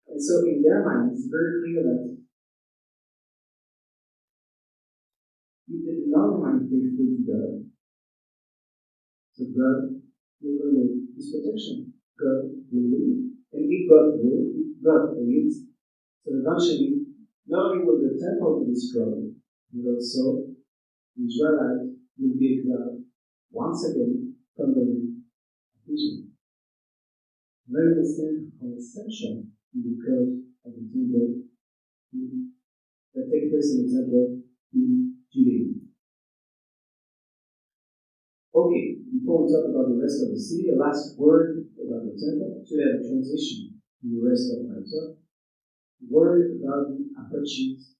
And so in their mind, it's very clear that if they do not remain faithful to God, so God will remove His protection. God will lead. And if God will, if God leads, so eventually, not only will the temple be destroyed, but also the Israelites will be exiled once again from the land of Israel. Let us understand how essential because of the temple that take place in the temple in Judaism. Okay, before we talk about the rest of the city, a last word about the temple, so we have a transition to the rest of my talk. A word about the approaches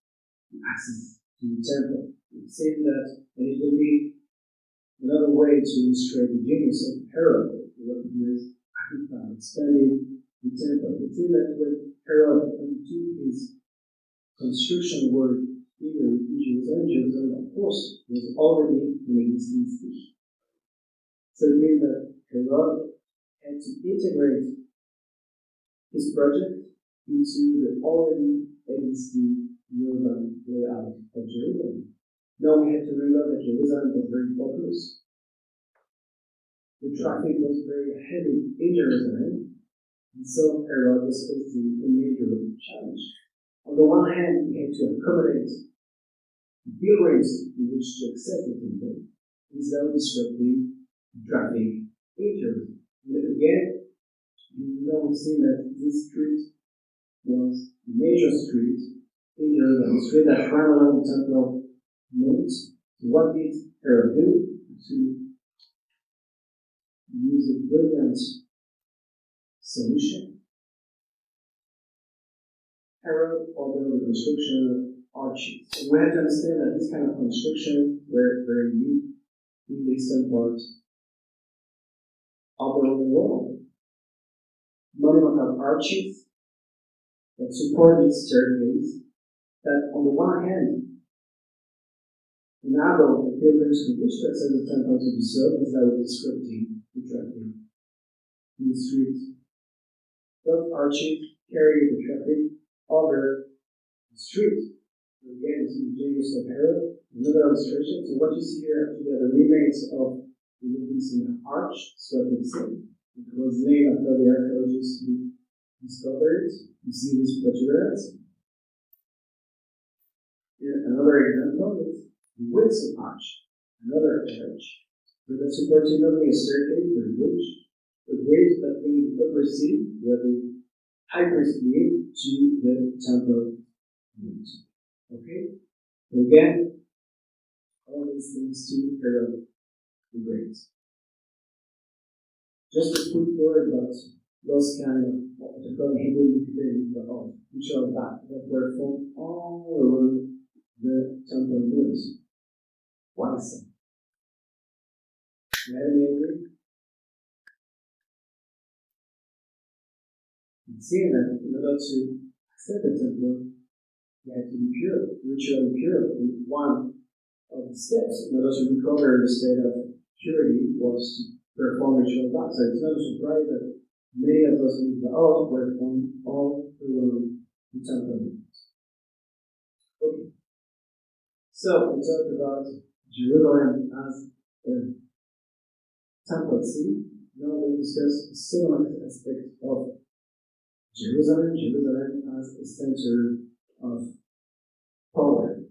to access to the temple. We've seen that, and it will be another way to illustrate the genius of Herod, what he is expanding the temple. We've seen that when Herod undertook his construction work in Jerusalem, of course, was already in existing city. So it means that Herod had to integrate his project into the already existing urban layout of Jerusalem. Now we have to remember that Jerusalem was very populous. The traffic was very heavy in Jerusalem, and so Herod was facing a major challenge. On the one hand, he had to accommodate the pilgrims in which to access the temple without disrupting traffic in Jerusalem. And again, we've seen that this street was a major street in Jerusalem, a street that ran along the temple mount. So what did Herod do? To use a brilliant solution. Herod ordered the construction of arches. So we have to understand that this kind of construction were very new in the eastern part of the Roman world. Monumental arches that support its staircase, that on the one hand enable the pilgrims who wish to access the temple to do so without disrupting the traffic in the streets. Those arches carry the traffic over the street. So again, this is the genius of Herod. Another illustration. So what you see here actually are the remains of the Nicene arch, Swatik. It was named after the archaeologists who discovered it. You see this protuberance. Here, another example is the Wilson arch, another arch, that supports not only a staircase but a bridge that brings the upper city, where the high priest lived, to the temple. Okay? So again, all these things to Herod the Great. Just a quick word about those kind of what we call Hebrew Laval, which are that were found all around the temple ruins. Why so? You have any idea? You see that in order to accept the temple, you have to be pure, ritually pure. And one of the steps in order to recover the state of purity was to perform ritual vows. So it's not a surprise that Many of those in the art were from all around the temple. Okay. So we talked about Jerusalem as a temple city. Now we'll discuss the second aspect of Jerusalem as a center of power.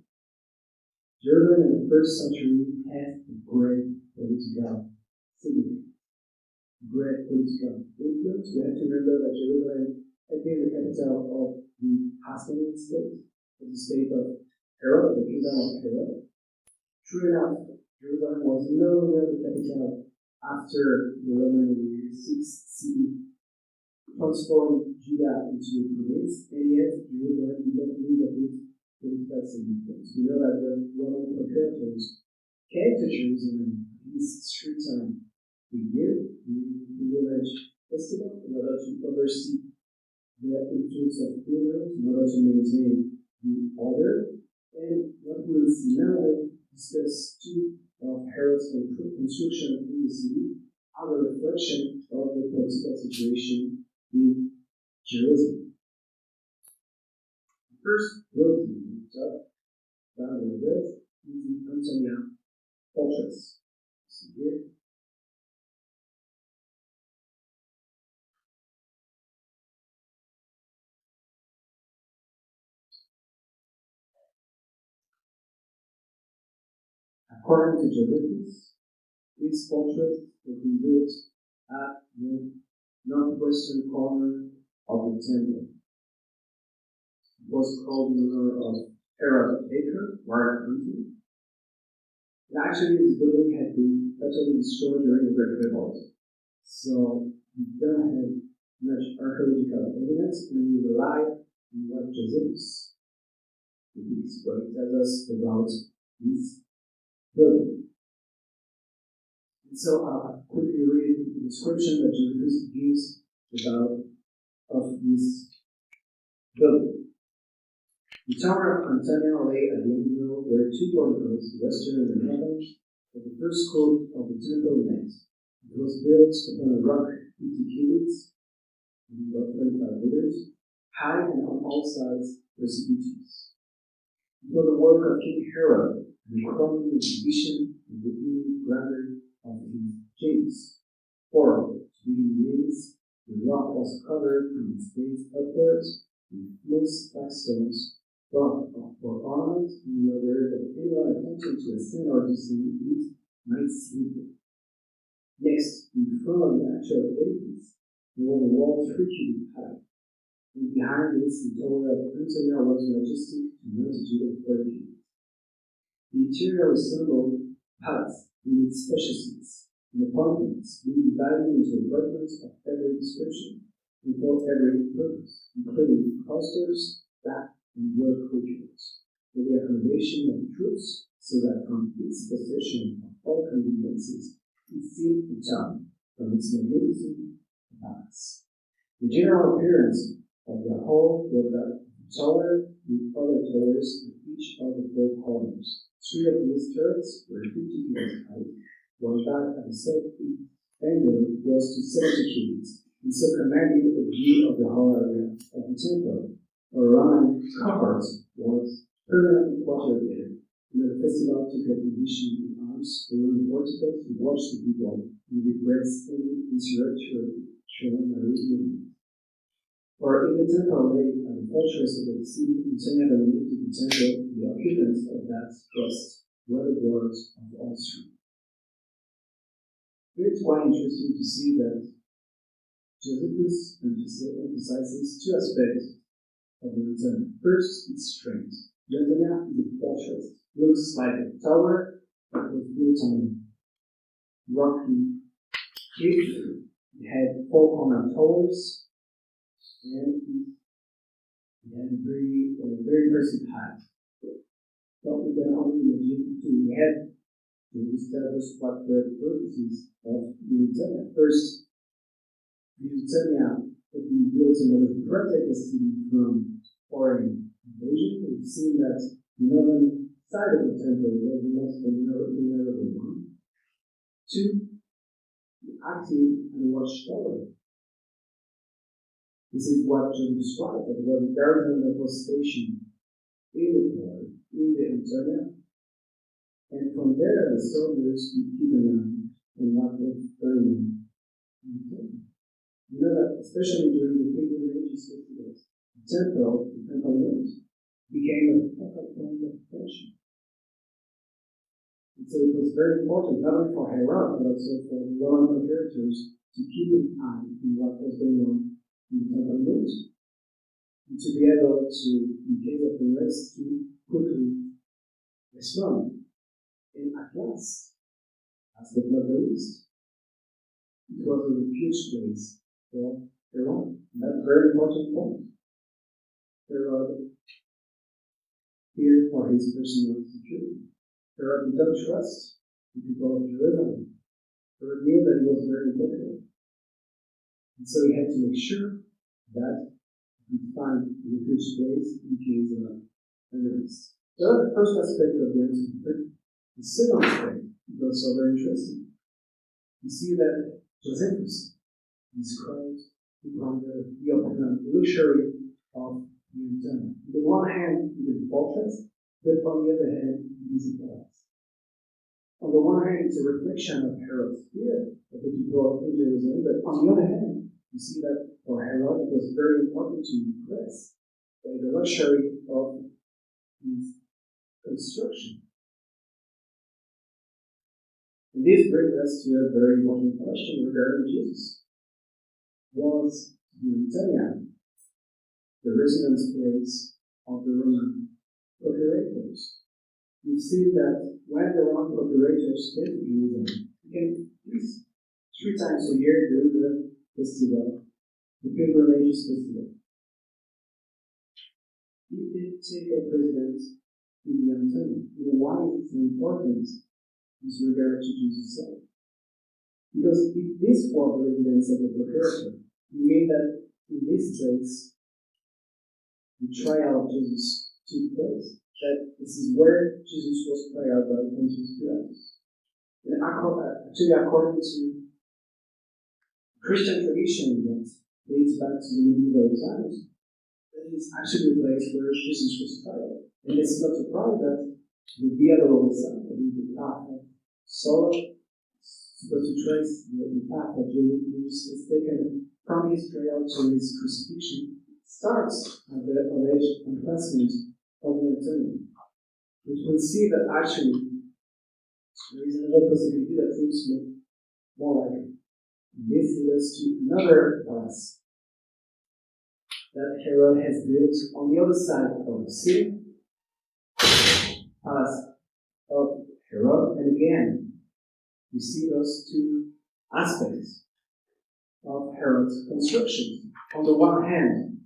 Jerusalem in the first century had a great political significance. Great political influence. We have to remember that Jerusalem had been the capital of the Hashemite state, the state of Herod, the kingdom of Herod. True enough, Jerusalem was no longer the capital after the Roman in 6 CE transformed Judah into a province, and yet Jerusalem did not lose of its political significance. We know that the Roman procurators came to Jerusalem at least 3 times a year during the village festival in order to oversee the influence of pilgrims, in order to maintain the order. And what we'll see now, we'll discuss 2 of Herod's construction in the city as a reflection of the political situation in Jerusalem. The first building down the left is the Antonia fortress. See here. According to Josephus, this fortress was built at the northwestern corner of the temple. It was called in honor of Herod Baker, Mark Hunting. And actually, this building had been totally destroyed during the Great Revolt. So we don't have much archaeological evidence, and we rely on what Josephus is, what it tells us about this building. And so I'll quickly read the description that Josephus gives of this building. The Tower of Antonia lay at the angle where 2 porticos, the western and the northern, of the first court of the temple met. It was built upon a rock 50 cubits, about 25 meters, high and on all sides precipitous. It was the work of King Herod, the crowning exhibition of the new grandeur of his James. For, to be raised, the rock was covered from its base upwards with loose flagstones, but for ornament in order that anyone attempting to ascend or descend it might see it. Next, in front of the actual edifice, there was a wall 3 cubits high, and behind this, the tower of Antonia was majestic to multitude of 40 cubits. The interior resembled palace in its spaciousness, and apartments being divided into apartments of every description and for every purpose, including cloisters, bath, and blood creatures, for the accommodation of troops, so that from its possession of all conveniences, it seemed the town from its magnificent palace. The general appearance of the whole was that the tower with other towers at each of the 4 corners. 3 of these turrets were 50 cubits high, while that at the south angle was to 70 cubits, and so commanded a view of the whole area of the temple. A Roman cohort was permanently quartered there, and the festival took a position in arms around the porticos to watch the people and repress any insurrectionary movement. For in the temple lay at the fortress of the city, Antonia believed to the temple the occupants of that trust were the lords of all street. It's quite interesting to see that Josephus emphasizes 2 aspects of the Antonia. First, its strength. The Antonia is a fortress. It looks like a tower that was built on a rocky cliff. It had 4 corner towers, and it had a very impressive height. But we can only imagine we had to establish what the purposes of the Antonia. First, the Antonia had been built in order to protect the city from foreign invasion. We've seen that the northern side of the temple was the most vulnerable one. 2, the active and watchtower. This is what John described, that was the garrison that was stationed in the port, in the interior, and from there the soldiers would keep an eye on what was going on in the temple. You know that, especially during the pagan religious festivals, the temple mount, became a focal point of attention. And so it was very important, not only for Herod, but also for the Roman characters to keep an eye on what was going on in the temple mount, and to be able to, in case of arrest, to quickly respond. And at last, as the plot released, it was a refuge place for Herod. That's a very important point. Herod feared for his personal security. Herod did not trust the people of Jerusalem. Herod knew that he was very popular. And so he had to make sure that he would find a refuge place in case of an arrest. So that's the first aspect of the answer. The second aspect is also very interesting. You see that Josephus describes the luxury of the internal. On the one hand, it is a fortress, but on the other hand, it is a palace. On the one hand, it's a reflection of Herod's fear of the people of Jerusalem, but on the other hand, you see that for Herod, it was very important to impress by the luxury of his construction. And this brings us to a very important question regarding Jesus. Was Yonatan the residence place of the Roman procurators? We see that when the Roman procurators came to Jerusalem, they came at least 3 times a year during the festival, the pilgrimage festival. He did take up residence in Yonatan. Why is it important with regard to Jesus' life? Because if this was the residence of the procurator, it means that in this place, the trial of Jesus took place. That this is where Jesus was tried by Pontius Pilate. And actually, according to Christian tradition that dates back to the medieval times, that is actually the place where Jesus was tried. And it's not surprised that the dialogue of the path of Saul, supposed to trace the path that Jesus has taken from his trial to his crucifixion, starts at the alleged emplacement of the atonement. Which will see that actually there is another possibility that seems more likely. This leads to another palace that Herod has built on the other side of the city. Palace of Herod, and again, we see those two aspects of Herod's construction. On the one hand,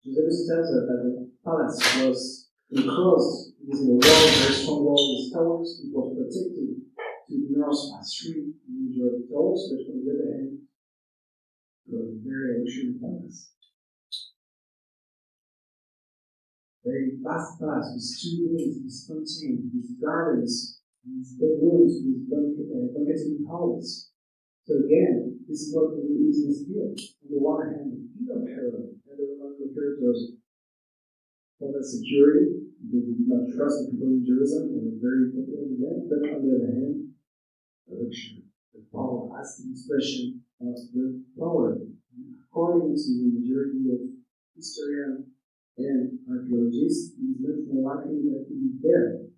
Josephus tells us that the palace was enclosed using a wall, very strong wall with towers. It was protected to the north by 3 major towers, but on the other hand, it was a very luxurious palace. Very vast palace with 2 wings, with fountains, with gardens, with bedrooms, with banqueting halls. So again, this is what the business here. On the one hand, the fear of Herod and the Roman procurators for their security, because they did not trust the people in Jerusalem, they were very popular with them, but on the other hand, the luxury, the power as the expression of the power. According to the majority of historians and archaeologists, it is much more likely that he is there.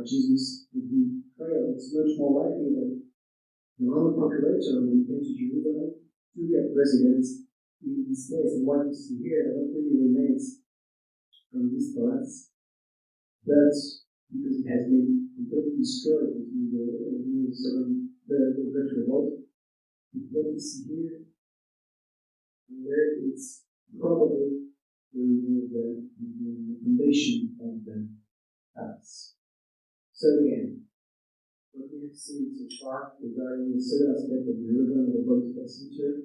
Jesus would be trial. It's much more likely that the Roman procurator, when he came to Jerusalem, took up residence in this place. And what you see here, I don't think it remains from this palace, but because it has been completely destroyed between the Great Revolt, what you see here and there, it's probably the foundation of the palace. So again, what we have seen so far regarding the second aspect of Jerusalem in the political center,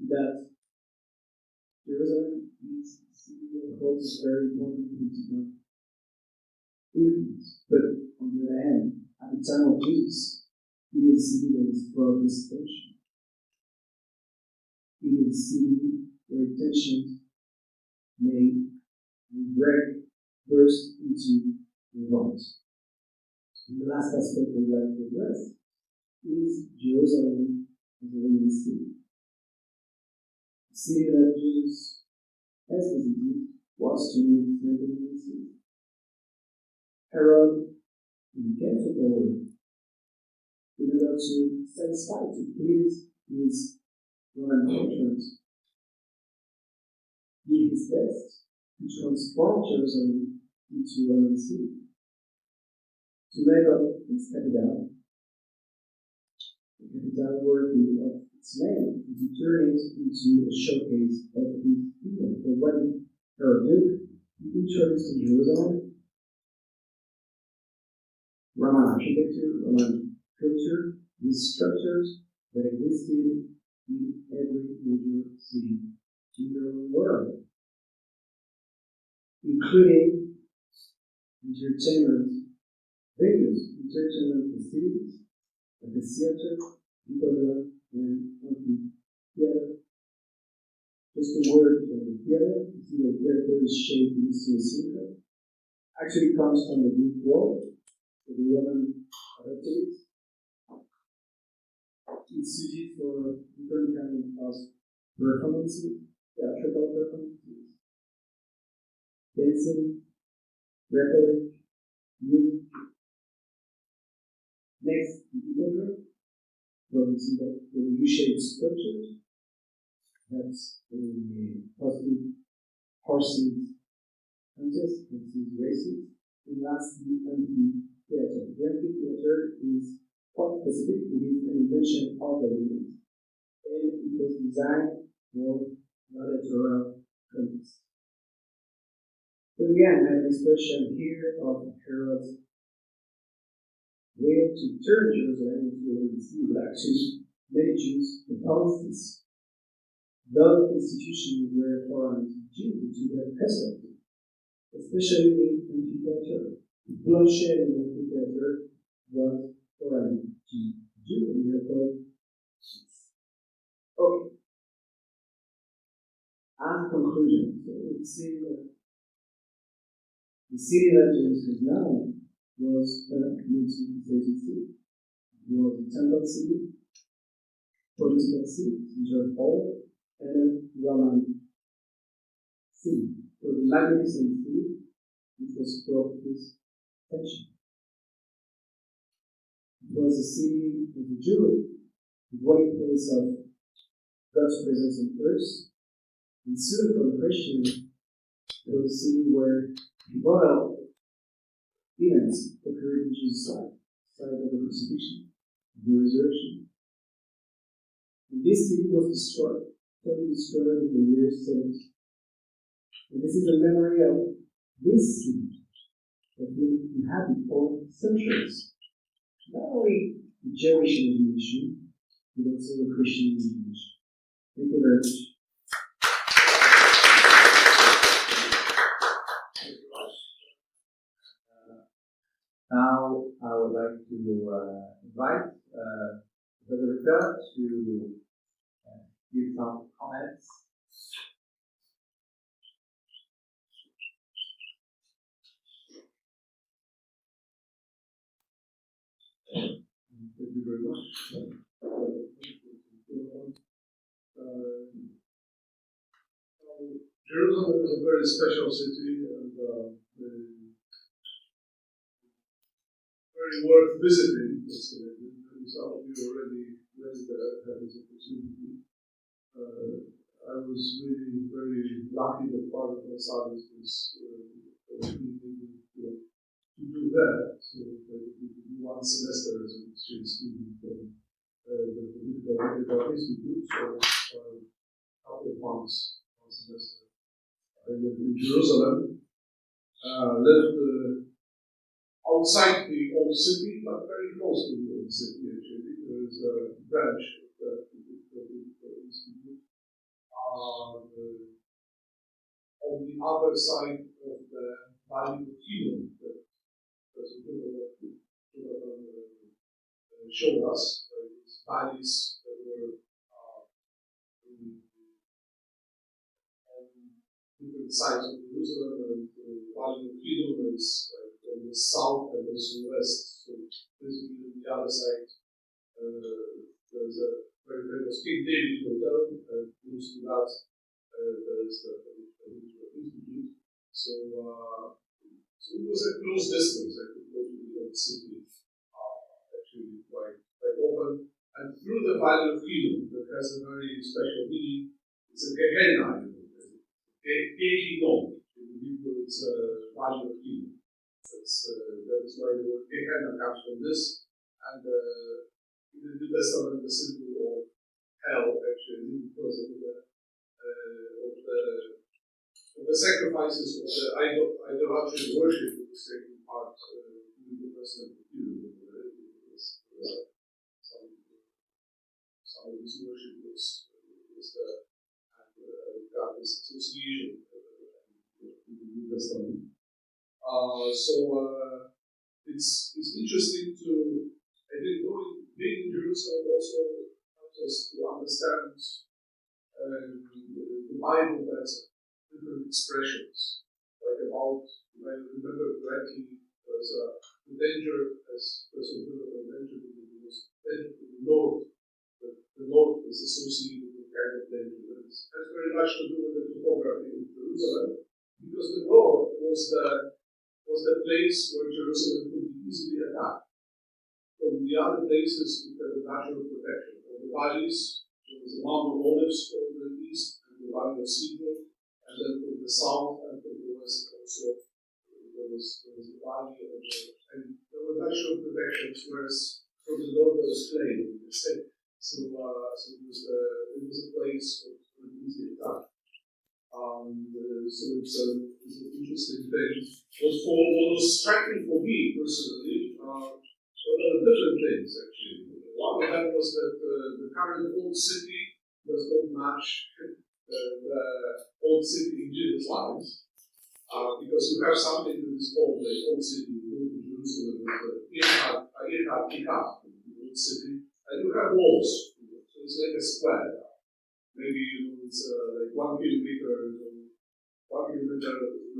that Jerusalem is a city that holds very important political influence. But on the other hand, at the time of Jesus, it is a city that is full of attention. It is a city where burst into revolt. And the last aspect we'd like to address is Jerusalem as a living city. The city that Jesus has visited was to be the living city. Herod came to power in order to satisfy, to please his Roman patrons, did his best to transform Jerusalem into a Roman city, to make of its capital worthy of its name, to turn it into a showcase of his kingdom. For when Herod did, he introduced in Jerusalem Roman architecture, Roman culture, these structures that existed in every major city in the world, including entertainment venues, entertainment facilities, like the theater, theater, and amphitheater. Just the word for the theater, you see the theater is shaped into a circle. Actually comes from the Greek word, the Roman architects. It's suited for different kinds of performances, theatrical performances, dancing, rhetoric, music. Next, the theater, where we see the U-shaped structure. That's the positive horses, hunters, races. And lastly, amphitheater. The amphitheater is quite specific. It is an invention of the Romans, and it was designed for gladiatorial contests. So again, I have an expression here of Herod's will to turn Jerusalem into a Roman city, but actually many Jews opposed this. Those institutions were foreign to Jews, to their custom, especially the amphitheater. The bloodshed in the amphitheater was foreign to Jews, and therefore, okay. As a conclusion, so we see that the city that Jesus has known was a multifaceted city. It was a temple city, political city, which are all, and a Roman city. It was a magnificent city, which was full of this tension. It was a city of the Jew, the dwelling place of God's presence on earth, and soon for the Christian, it was a city where vital events occurred in Jesus' side of the crucifixion, the resurrection. And this city was destroyed, totally destroyed in the year 70. And this is a memory of this city that we inhabit for centuries. Not only the Jewish imagination, but also the Christian imagination. Thank you very much. Now, I would like to invite Brother Rybka to give some comments. Thank you very much. Jerusalem is a very special city and very worth visiting. Some of you already went there, had this opportunity. I was really very lucky that part of my studies was to do that. So I did 1 semester as an exchange student from the Political Institute, so a couple of months, 1 semester. I lived in Jerusalem, lived outside the old city, but very close to the old city actually. There is a branch of the Political Institute on the other side of the Valley of Hebron that President Jonathan showed us. These valleys that were on different sides of Jerusalem, and Valley of Freedom is like on the south and also west. So basically on the other side, there's a very famous King David Hotel, and close to that there is the Institute. So it was a close distance. I could go to the city actually quite often. And through the Valley of Freedom, that has a very special meaning. It's a Gehenna, Gehinom. In the Hebrew, it's a Valley of Freedom. That is why the word Gehenna comes from this. And in the New Testament, the symbol of hell actually because of the sacrifices of the idolatry worship of the sacred part in the Testament. Some of this worship was got this association in the New Testament. It's interesting to, I think, being in Jerusalem also helps us to understand the Bible better, different expressions, like about, if I remember correctly, there's the danger, as President Jonathan mentioned, was danger to the north. The north is associated with kind of danger. It has very much to do with the topography of Jerusalem, because the north was the place where Jerusalem could be easily attacked. From the other places, it had a natural protection. From the valleys, there was the Mount of Olives from the east, and the Valley of Cedron, and then from the south and from the west also, there was the valley, and there were natural protections, whereas from the north there was plain. So it was a place of easy attack. So it's an interesting thing. What was striking for me personally, a lot of different things actually. One of them was that the current old city does not match the old city in Jesus' lives, because you have something that is called the old city in Jerusalem, the old city. And you have walls, so it's like a square. Maybe it's like 1 kilometer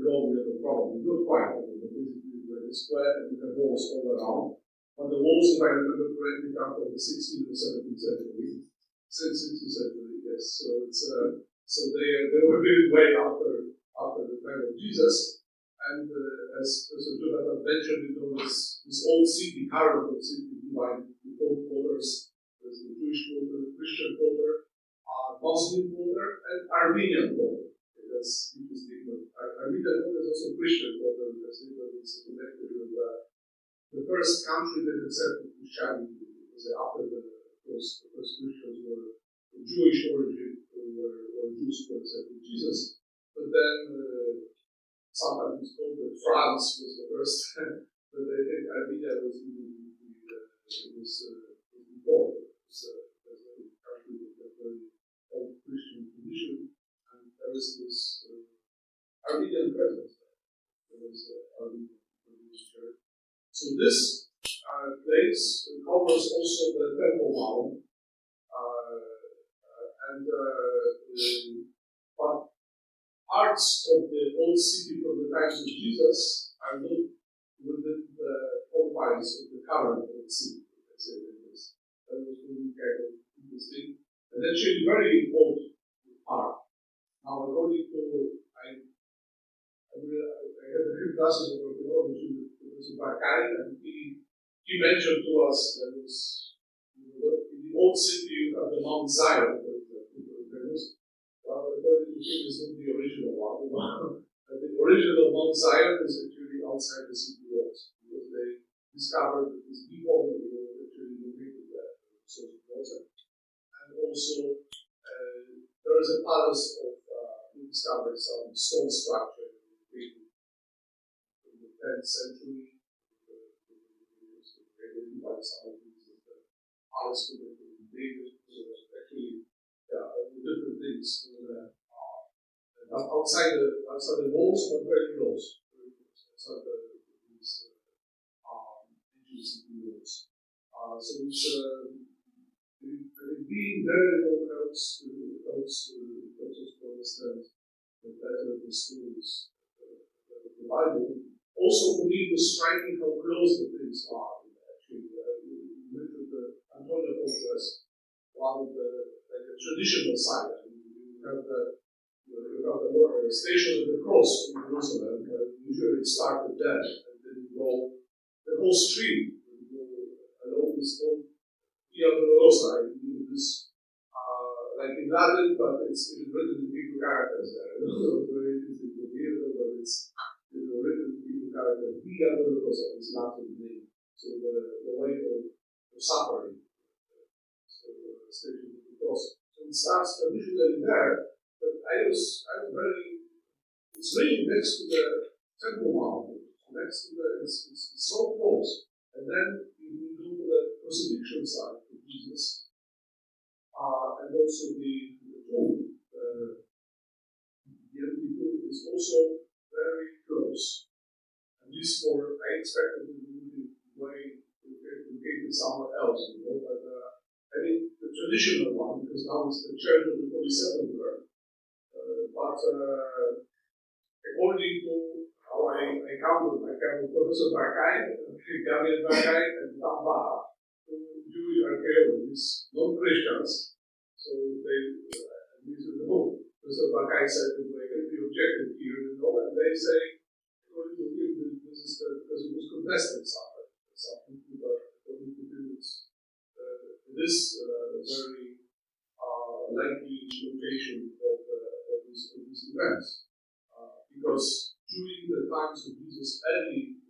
long, you have a problem. Not quite, but basically it's like a square and you have walls all around. But the walls, if I remember correctly, come from the 16th or 17th century. 16th century, yes. So they were built way after the time of Jesus. And as Jonathan mentioned, this old city, current old city, divided into 4 quarters. There's the Jewish quarter, Christian quarter, Muslim quarter, and Armenian quarter. Okay, that's interesting. Armenian quarter is also Christian quarter because it's connected with the first country that accepted Christianity. Because after the first Christians were of Jewish origin, were Jews who accepted Jesus. But then sometimes it's called that France was the first, but I think Armenia was before. It's a country with a very old Christian tradition, and there is this Armenian presence there. There was Armenian church. So this place covers also the Temple Mount, but parts of the old city from the times of Jesus are not within the confines of the current old city. Let's say like this. That was really kind of interesting, and actually very important part. Now, according to I had a few classes of archaeology with Professor Bakari, and he mentioned to us that was in the old city you have the Mount Zion. Well, according to him, it's not the original one. The original Mount Zion is actually outside the city walls because they discovered that this people actually located there, source of water. And also, there is a palace of we discovered some stone structure dating from the 10th century. Identified some of these as the palace connected with David. So actually, different things outside the walls, but very close. Outside these ancient city walls. So it's being very low helps us to understand the better the stories that the Bible. Also, for me, it was striking how close the things are. Actually, you mentioned the Antonio Fortress, one of the traditional site. You have the station of the cross in Jerusalem. Usually it started there, and then you go the whole street. Along this whole Via Dolorosa, this like in Latin, but it's written in Hebrew characters there. I don't know very easy to hear, but it's written in Hebrew characters. Via Dolorosa is Latin name. So the way of suffering. So station of the cross. So it starts traditionally there, but it's really next to the Temple Mount. Next to it's so close. And then you go to the crucifixion side of Jesus. And also the tomb, the empty tomb is also very close. At least I expected it to be way located somewhere else, but I mean the traditional one, because now it's the Church of the 47th Word. But according to how I counted Professor Barkai, Gabriel Barkai, and Tamba, Jewish archaeologists, non-Christians. So these are the whole. Professor Barkai said that they can be objective here, and they say, according to him, this is because it was contested somewhere. Some people are according to him, this very likely location of these events. Because during the times of Jesus' early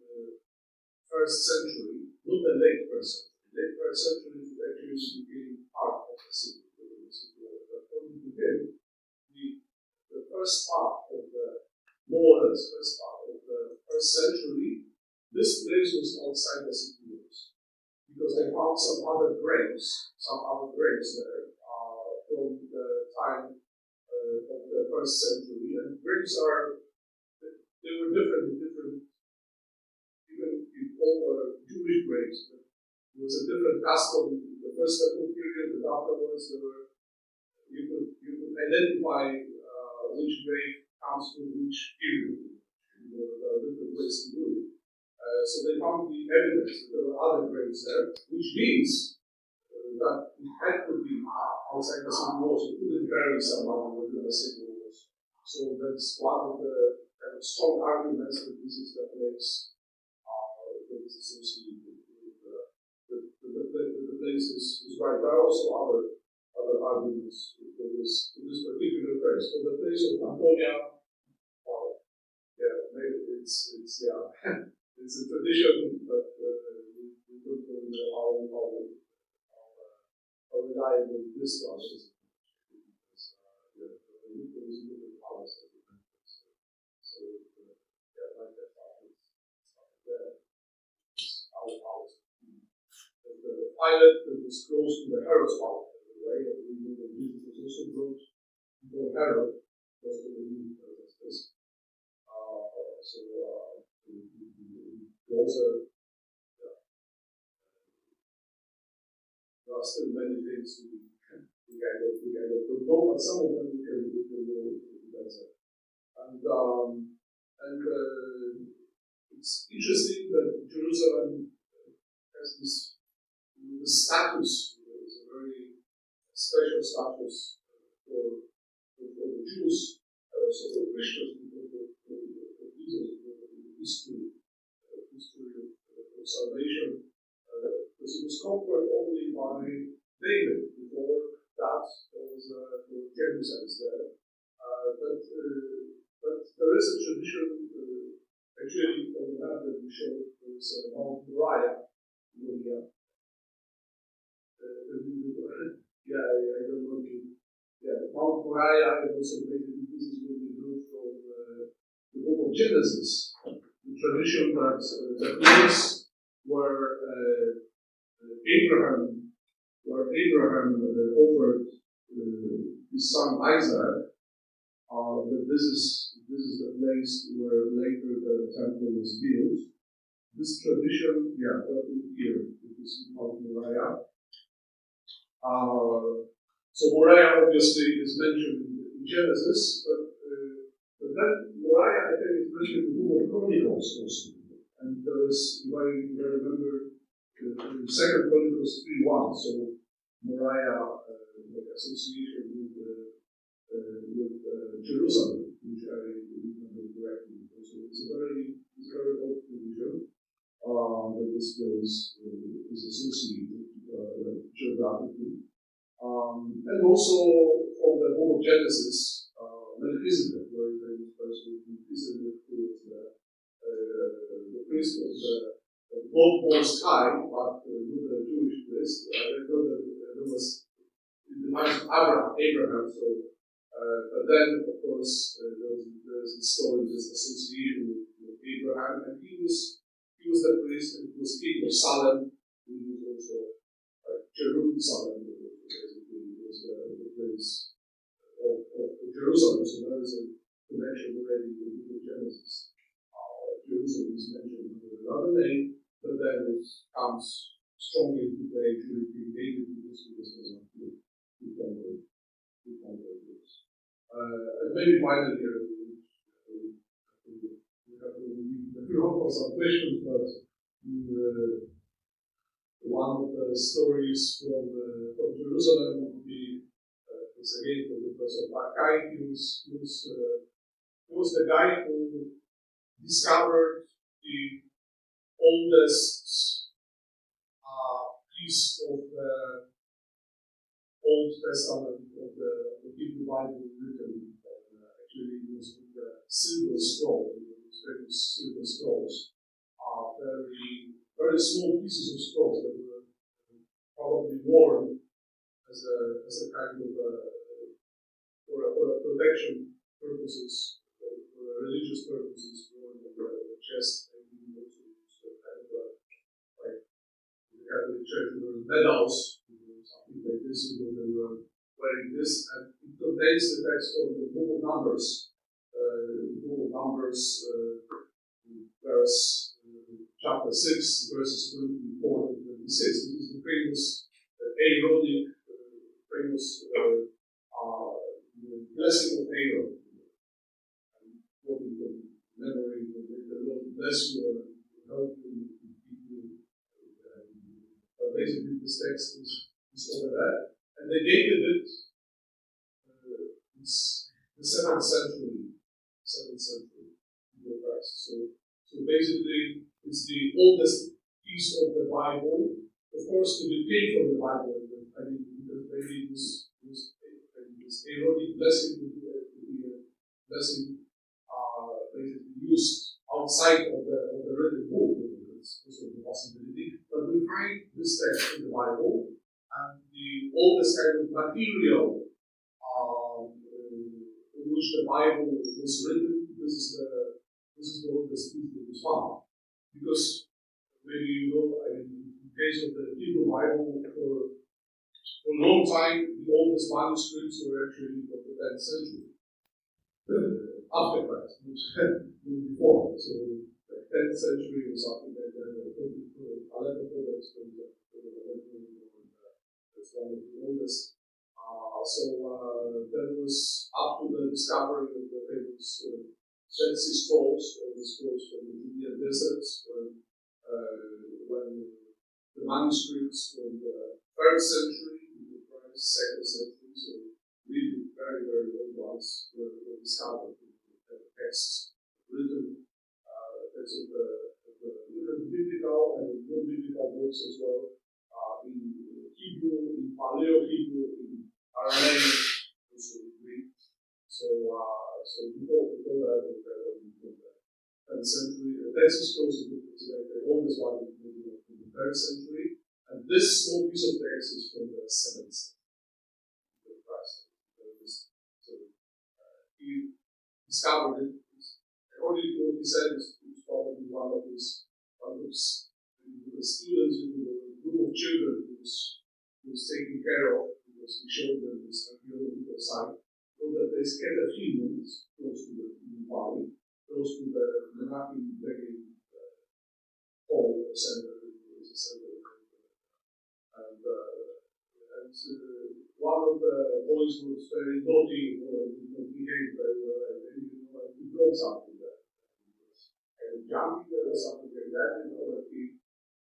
first century, not the late first century, late first century actually became part of the city. But according to him, the first part of the first part of the first century, this place was outside the city walls. Because they found some other graves there from the time of the first century, and graves they were different, even if all were Jewish graves, but it was a different custom in the first temple period, and afterwards you could identify which grave comes from which period. There are different ways to do it. So they found the evidence that there were other graves there, which means that it had to be outside the city walls. You couldn't bury someone within the city walls. So that's one of the strong arguments that this is the place that is associated with the place is right. There are also other arguments for this particular place. So the place of Antonia, maybe it's it's a tradition, but we don't know how reliable this one is. Because there is a different palace. So like that part is there. Our palace. The island that was close to the Herod's palace, right? We know that Jesus was also brought before Herod, was to the new Herod's. So we also there are still many things we kind of don't know, but some of them we can know better. And it's interesting that Jerusalem has this status. It's a very special status for the Jews, also for Christians, because of Jesus, history of salvation. Because it was conquered only by David. Before that, there was Jerusalem there. But there is a tradition, actually, on the map that we showed, there is Mount Moriah. I don't know. Mount Moriah is also related. This is what we know from the book of Genesis. The tradition that the place where Abraham offered his son Isaac, that this is the place where later the temple was built. This tradition, that is here. This is Mount Moriah. So Moriah obviously is mentioned in Genesis, but then Moriah, I think, is mentioned in the book of Chronicles also. And there is, if I remember, the Second Chronicles 3:1. So Moriah, association with Jerusalem, which I remember correctly. So it's a very old tradition that this place is associated geographically. And also from the book of Genesis, Melchizedek, very famous person, Melchizedek, who was the priest of the God Most High, but with the Jewish priest. I know that there was in the times of Abraham. So, but then, of course, there's a story, this association with Abraham, and he was the priest, and he was king of Salem. He was also Jerusalem, basically, was the place of Jerusalem. So there is a connection already with the Genesis. Jerusalem is mentioned under another name, but then it comes strongly into play during King David, because he was who conquered this. And maybe finally here, we have to hope for some questions, but one of the stories from Jerusalem would be is again from the person Bacchai. He was the guy who discovered the oldest piece of the Old Testament of the Hebrew Bible written. Actually, it was with the silver scroll. Those famous silver scrolls are very small pieces of scrolls that were probably worn as a kind of for protection purposes, for religious purposes, worn on the chest, and even also kind of like in the Catholic Church, there were medals, something like this, when they were wearing this, and it contains the text of the Book of Numbers. Verse chapter 6, verses 24 to 26. This is the famous Aaronic, blessing of Aaron. And quoting from memory, the Lord bless you and help you and keep you. But basically, this text is over that. And they dated it it's the 7th century before Christ. So basically, it's the oldest piece of the Bible. Of course, it came from the Bible. I mean, because maybe this Aaronic blessing would be a blessing basically used outside of the written book. It's also a possibility. But we find this text in the Bible, and the oldest kind of material in which the Bible was written. This is the oldest piece that was found. Because maybe you know, in the case of the Hebrew Bible, for a long time, the oldest manuscripts were actually from the 10th century, after Christ, before. So, the 10th century or something like that, Aleppo Codex, for example, that's one of the oldest. That was up to the discovery of the famous Dead Sea Scrolls, the scrolls from the Judean deserts, when the manuscripts from the 3rd century, the 2nd century, so really very, very old ones were discovered. Texts written, texts of the biblical and non-biblical books as well, in Hebrew, in Paleo-Hebrew, in Aramaic, also in Greek. So before that, in the 10th century, the Dead Sea Scrolls is like the oldest one from the 3rd century, and this small piece of text is from the 7th century. So he discovered it. According to what he said, it's probably one of the students in the group of children who was taken care of, because he showed them this archaeological site, so that they scattered humans close to the body, close to the Menachem Begin hall center, is a center. And one of the boys was very naughty, he behaved very well, and he didn't know how to blow something there. And jumping there or something like that, that he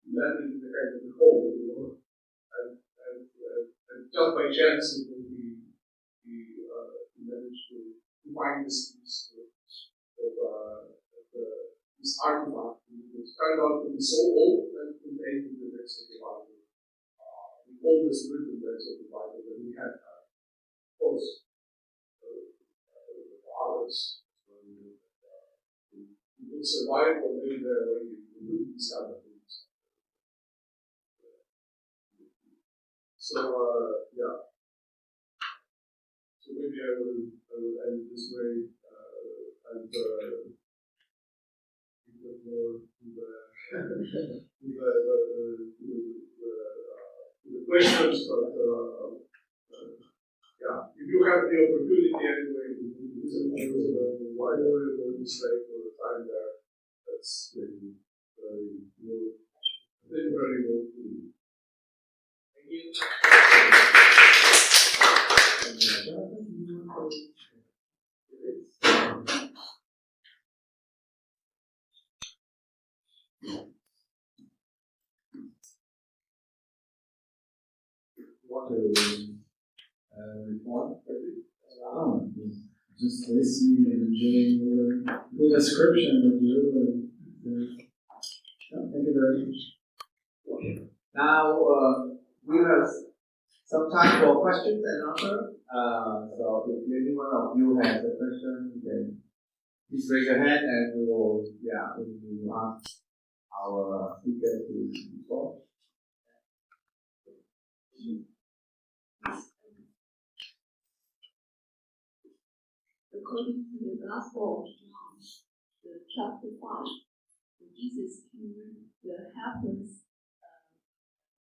landed in the kind of the hole, and just by chance, he managed to find this piece of this artifact. It turned out to be so old that it contained the text of the Bible, the oldest written text of the Bible that we had. Of course, the fathers would survive or live there when you wouldn't discover things. So yeah. So maybe I will end this way and more to the questions, but yeah, if you have the opportunity anyway to visit Jerusalem, why worry about mistake or the time there? That's maybe very good. Very well to do. Thank you. Want to respond? Just listening and enjoying the full description of you. Thank you very much. Okay. Now we have some time for questions and answers. So if anyone of you has a question, then please raise your hand and we will ask our speaker to respond. According to the Gospel of John, the chapter 5, Jesus came the helpless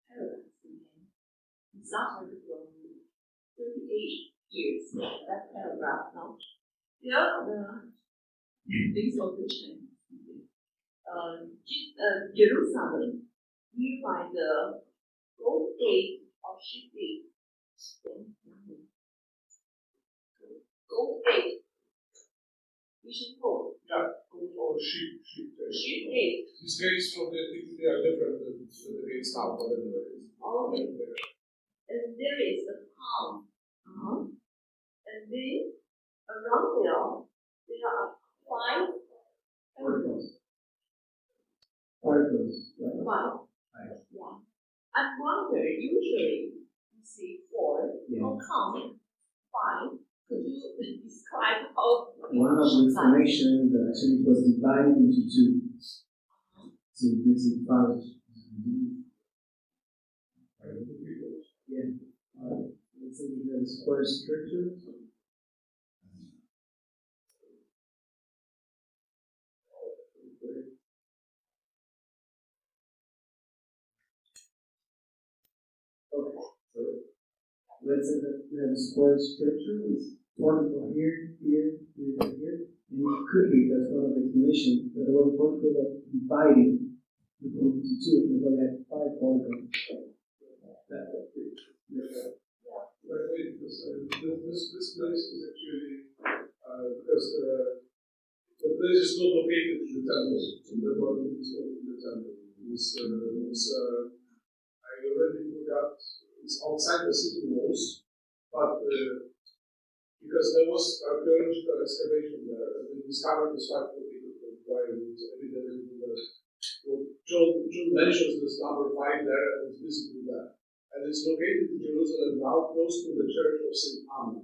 paralyzed man. He suffered from 38 years. That paragraph now. Here are the things of the change. Jerusalem, nearby the Gold Gate or Sheep Gate. Gold Gate. We should call. Yeah, or sheep gate. These gates from the antiquity are different than the gates now, but anyway. Okay. And there is a palm. And then around there are 5 temples. Five. Yeah. I wonder, usually you see 4. How come 5? Could you describe how? One of the explanations that actually it was divided into 2. So it makes it 5. Yeah. Let's say we have a square structure. Okay, so let's say that we have a square structure with vertical here, and here. And it could be, that's one of the explanations, that there was a vertical that divided the group into 2, and we had 5 polygons. This place is actually because the place is not located in the temple, so therefore it is not in the temple. I already forgot, it's outside the city walls, but because there was archaeological excavation there, and they discovered this fact located from why it was evident that John mentions this number 5 there, and it's visible there. And it's located in Jerusalem now, close to the church of St. Anna.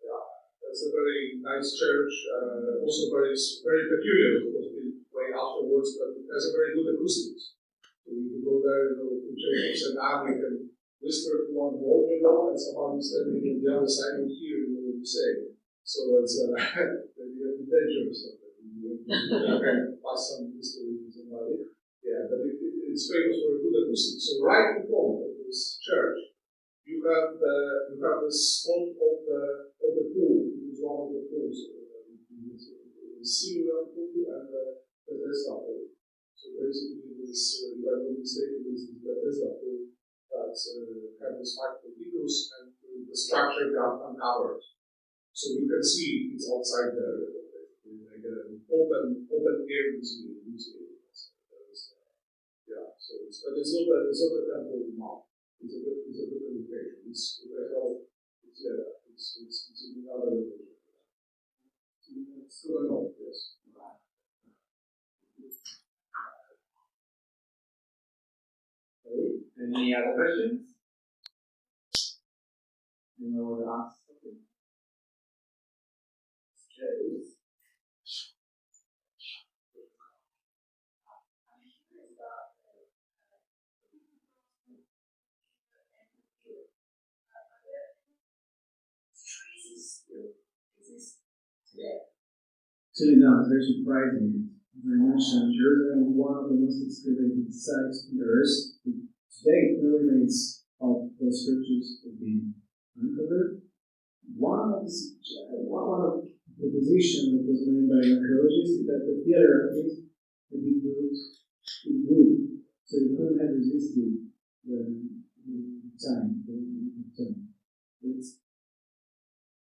Yeah, that's a very nice church, also very peculiar, because built way afterwards, but it has a very good acoustics. So you can go there, to the church of St. Anna, you can whisper to one wall, and someone standing on the other side will hear what you say. So it's maybe a bit dangerous. You can pass some history to somebody. Yeah, but it's famous for a good acoustics. So right in front of this church, you have the spot of the pool. It is one of the pools. The singular pool and the Bethesda pool. So basically, this, if I'm not mistaken, this is the Bethesda pool that's kind of spiked cathedrals and the structure got uncovered. So you can see it's outside there, like a open air museum. Yeah, so it's not a temple mount. It's a good indication. It's another location. It's going on, yes. Okay. Any other questions? Anyone want to ask something? Okay. Actually, no, it's very surprising. As I mentioned, Jerusalem is one of the most excavated sites on the earth. Today, no remains of the scriptures have been uncovered. One of the positions that was made by archaeologists is that the theater had been built in wood, so it couldn't have resisted the time.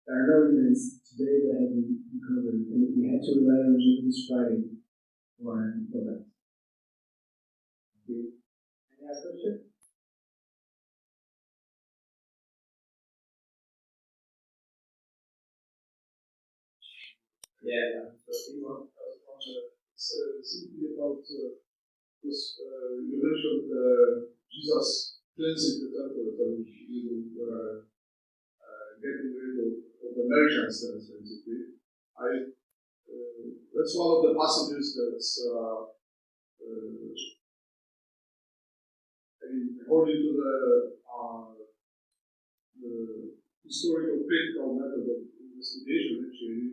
There are no remains today that have been uncovered, and we had to rely on Jewish writing for that. Okay. Any other question? Yeah. Simply about this, you mentioned Jesus cleansing the temple, and you were getting rid of the merchants, basically. That's one of the passages that's, according to the historical critical method of investigation, actually,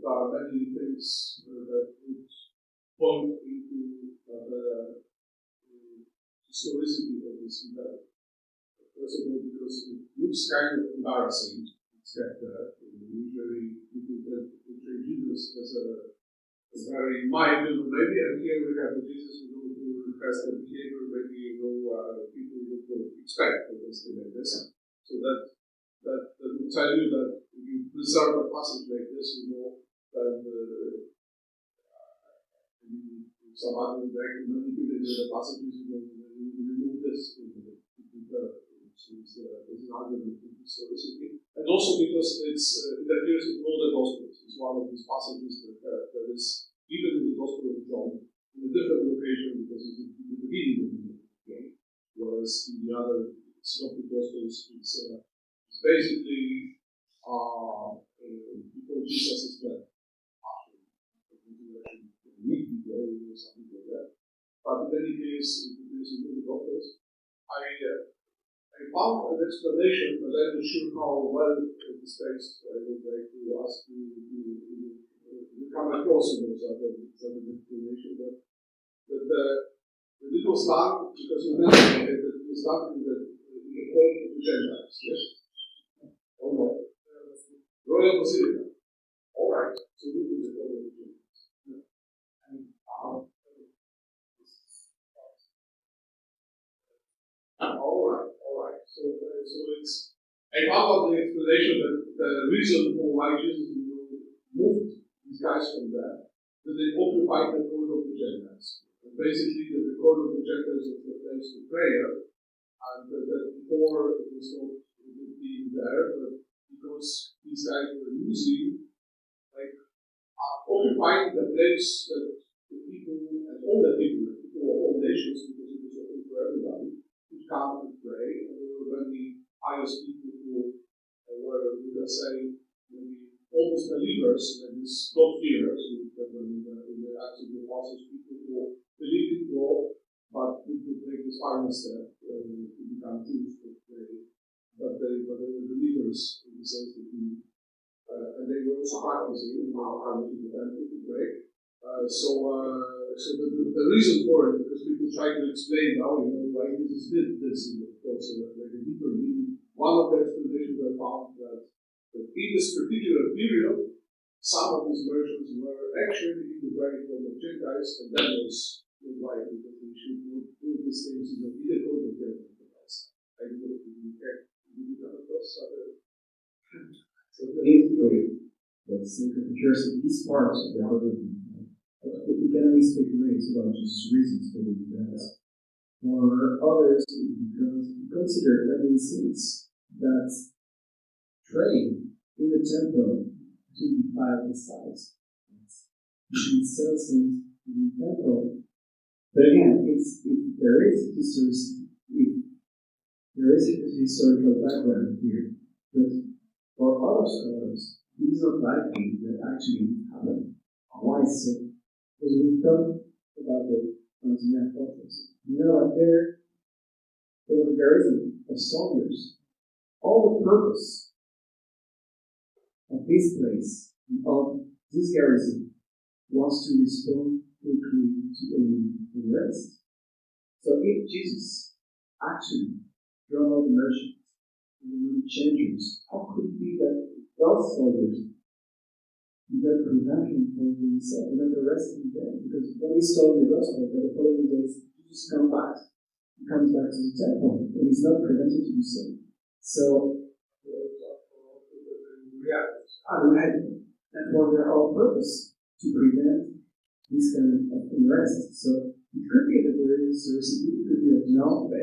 there are many things that would point into the historicity of this event. First of all, because it looks kind of embarrassing. It's that usually people portray Jesus as a very mild little baby, and here we have the Jesus who has the behavior maybe people would expect for this thing like this. So that will tell you that if you preserve a passage like this, you know that some other manipulated the passages, you remove this. There's an argument for historicity, and also because it appears in all the Gospels. It's one of these passages that is even in the Gospel of John in a different location because it's in the beginning of the book of John, whereas in the other Synoptic Gospels it's basically before Jesus' death, after a week before or something like that. But in any case, it appears in all the Gospels. I found an explanation, but I'm not sure how well it is based. I would like to ask you to come across those other explanation that it was done because you mentioned it was done in the court of the Gentiles, yes? Or no? Royal Basilica. All right. So we do the court of the Gentiles. All right. So it's. I found out the explanation that the reason for why Jesus moved these guys from there, that they occupied the court of the Gentiles. And basically, the court of the Gentiles was the place for prayer, and that before it was not being there, but because these guys were using, occupying the place that the people, and all the people of all nations, because it was open for everybody, could come and pray. Many pious people who were, let's say, maybe almost believers, and this God-fearers, in the Acts of the Apostles, people who believed in God, but who could make this final step to become Jews. But they were believers in the sense that and they were also practicing coming to the temple to pray. So the reason for it, because people try to explain now, why Jesus did this, also like a deeper meaning. One of the explanations I found that in this particular period, some of these merchants were actually in the very form of Gentiles, and that was right because they should do these things in the code of Gentiles. I did you come across other. So the sacred curiosity is part of the algorithm. We can only speculate about just reasons for the events. For others, because we consider that in sense that trade in the temple to defile the size. You should sell things in the temple. But again, there is a historical background here. But for other scholars, it is not likely that actually happened. Why so? Because we've talked about the Antioch fortress. You know that there was a garrison of soldiers. All the purpose of this place, of this garrison, was to respond quickly to any arrest. So if Jesus actually drove out the merchants and the money changers, how could it be that those soldiers that prevent him from himself and then arresting them? Because when we saw in the gospel that the following days Jesus comes back to the temple and he's not prevented to do so. So and for their own purpose to prevent this kind of unrest. So it could be that there is scarcity, it could be that no, but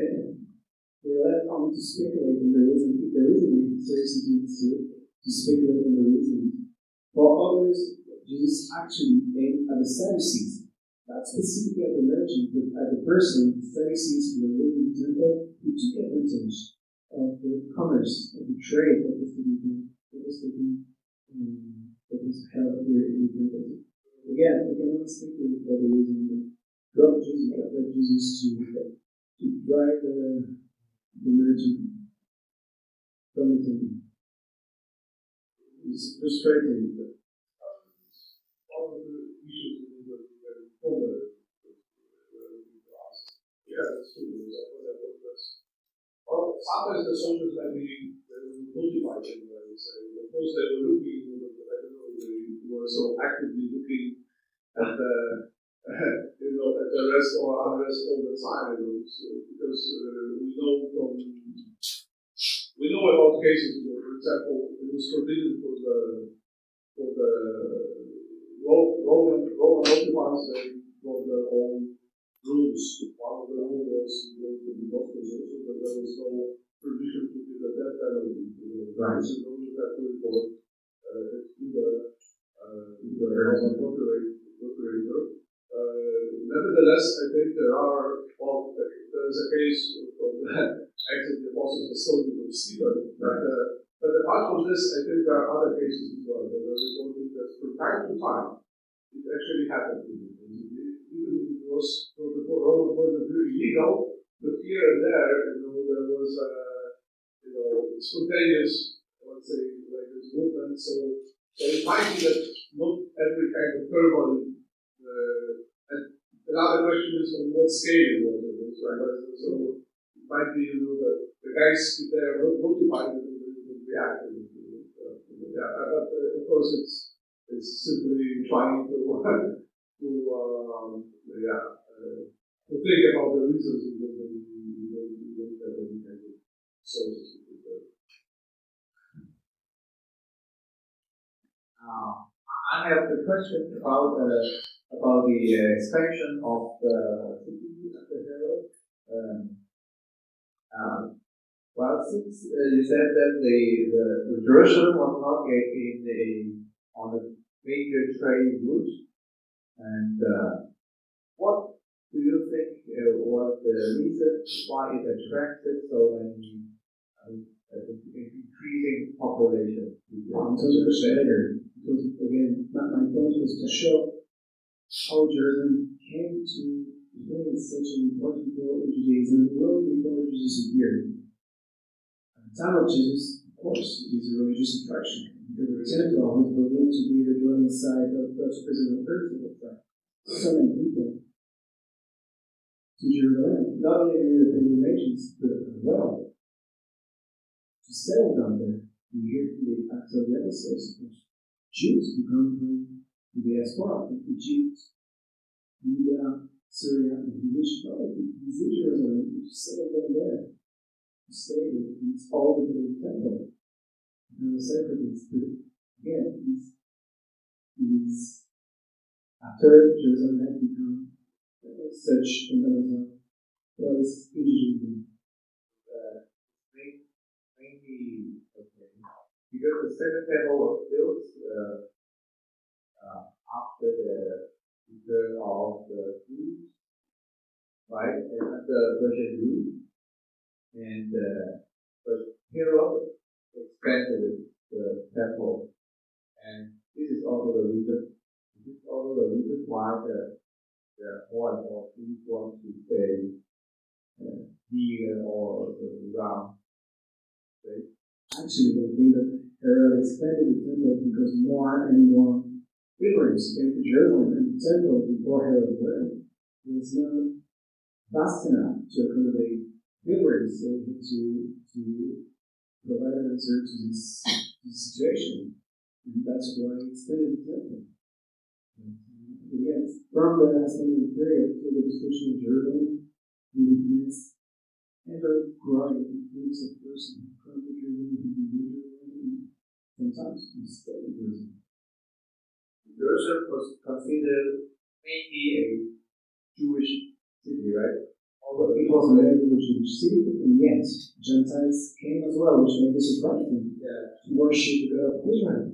we're left only to speculate on the reason. If there is a scarcity to speculate on the reason. For others, Jesus actually aimed at the Sadducees, not specifically at the merchant, but at the person, the Sadducees who were living in the temple, who took advantage of the commerce, of the trade that was held here in the temple. Again, we cannot speculate for the reason that God led Jesus to drive the merchant from the temple. It's frustrating. One of the issues in the former that's true. Well, sometimes the soldiers they were notified in what they say. Of course, they were looking, I don't know, they were so actively looking at the, at the arrest or unrest all the time, because we know about cases where, for example, it was forbidden for the Roman occupiers, they brought their own rules. One of the rules was the Gospels also that there was no permission to give a death penalty to the rights in order that to report to the Roman procurator. Nevertheless, I think there is a case of the Acts of the Apostles, the story of Stephen. But apart from this, I think there are other cases as well. There are reporting that from time to time, it actually happened to them. Even if it was from the Roman point of view illegal, but here and there, there was spontaneous, let's say, like this movement. So it might be that not every kind of turmoil. And another question is on what scale it was. Right? So it might be that the guys, if they are not notified, will react. But of course, it's simply trying to think about the reasons when we look at any kind of sources. I have a question about the expansion of the city of the Herald. Well, since you said that the Jerusalem was not yet on the major trade route, and what do you think was the reason why it attracted so many increasing population? Because again, my point was to show how Jerusalem came to play such an important role in Judaism long before Jesus appeared. At the time of Jesus, of course, it is a religious attraction. The temple was believed to be the dwelling site of God's presence on earth at the time. So many people to Jerusalem, not only during the pilgrimages, but as well to settle down there. We hear from the Acts of the Apostles, Jews who come from the diaspora, from Egypt, India, Syria, and who wish to visit Jerusalem, to settle down there, to stay with all the temple, and the sacraments. But again, is after Jerusalem had become such fundamental place in Judaism. Mainly, okay, because the second temple was built after the return of the Jews, right, and under Persian rule, and but Herod expanded the temple, and this is also the reason. This is also the reason why the more and more Jews want to stay here or around. Actually, I think that Herod expanded the temple because more and more pilgrims came to Jerusalem, and the temple before Herod's birth was not vast enough to accommodate pilgrims, so to provide an answer to this situation. And that's why he expanded the temple. Again, from the Hasidic period to the destruction of Jerusalem, we witness ever-growing influx of persons who come to Jerusalem to be Jerusalem, sometimes to stay in Jerusalem. Jerusalem was considered mainly a Jewish city, right? Although it was a very Jewish city, and yet Gentiles came as well, which made it surprising to worship the God of Israel.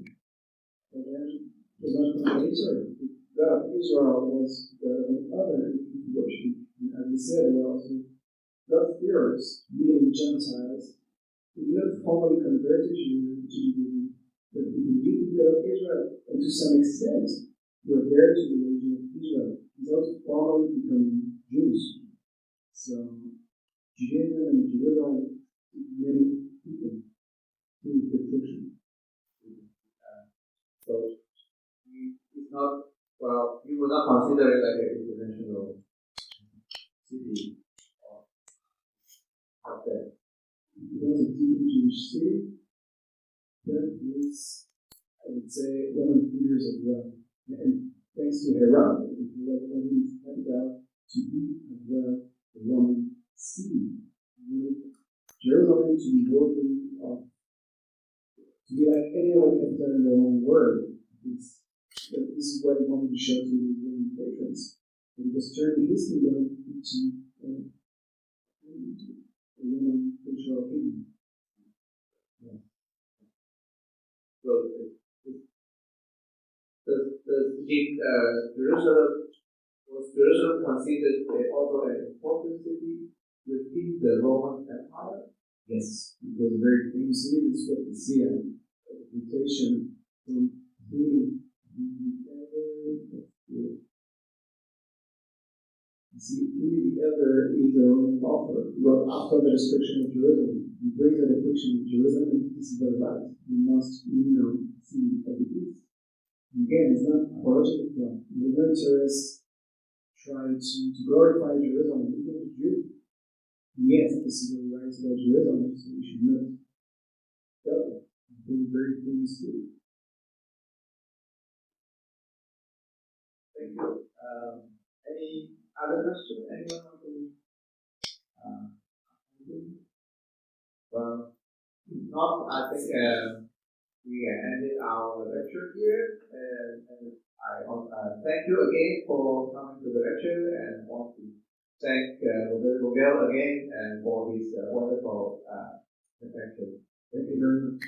And then it was not only Israel. The God of Israel was the God of other people worship. And as we said, well, God-fearers, meaning Gentiles, who did not formally convert to Judaism, but who believed the God of Israel, and to some extent were there to the religion of Israel, without formally becoming Jews. So, Judaism and Jerusalem many people through the fiction. So, it's not, well, you would not consider it like an international city. Okay. It was a deeply Jewish city that was, I would say, one of the leaders of Rome. And thanks to Herod, it was only handed out to be as well the Roman city. Jerusalem to be worthy of, to be like any other capital in their own world. This is what he wanted to show to the Roman patrons. It was turning his kingdom into a Roman cultural kingdom. Yeah. So, was Jerusalem considered also an important city within the Roman Empire? Yes, it was a very famous city. This is what we see a reputation from being the other is the Roman author. Well, after the destruction of Jerusalem, he brings the depiction of Jerusalem, and this is very right. We must, see what it is. Again, it's not apologetic from. The militarists try to glorify Jerusalem, even the Jew. Yes, this is what he writes about Jerusalem, so we should not doubt it. It's a very famous city. Thank you. Any other question? Anyone want to? Well, if not, I think we ended our lecture here, and I thank you again for coming to the lecture, and want to thank Bourgel again and for his wonderful lecture. Thank you very much.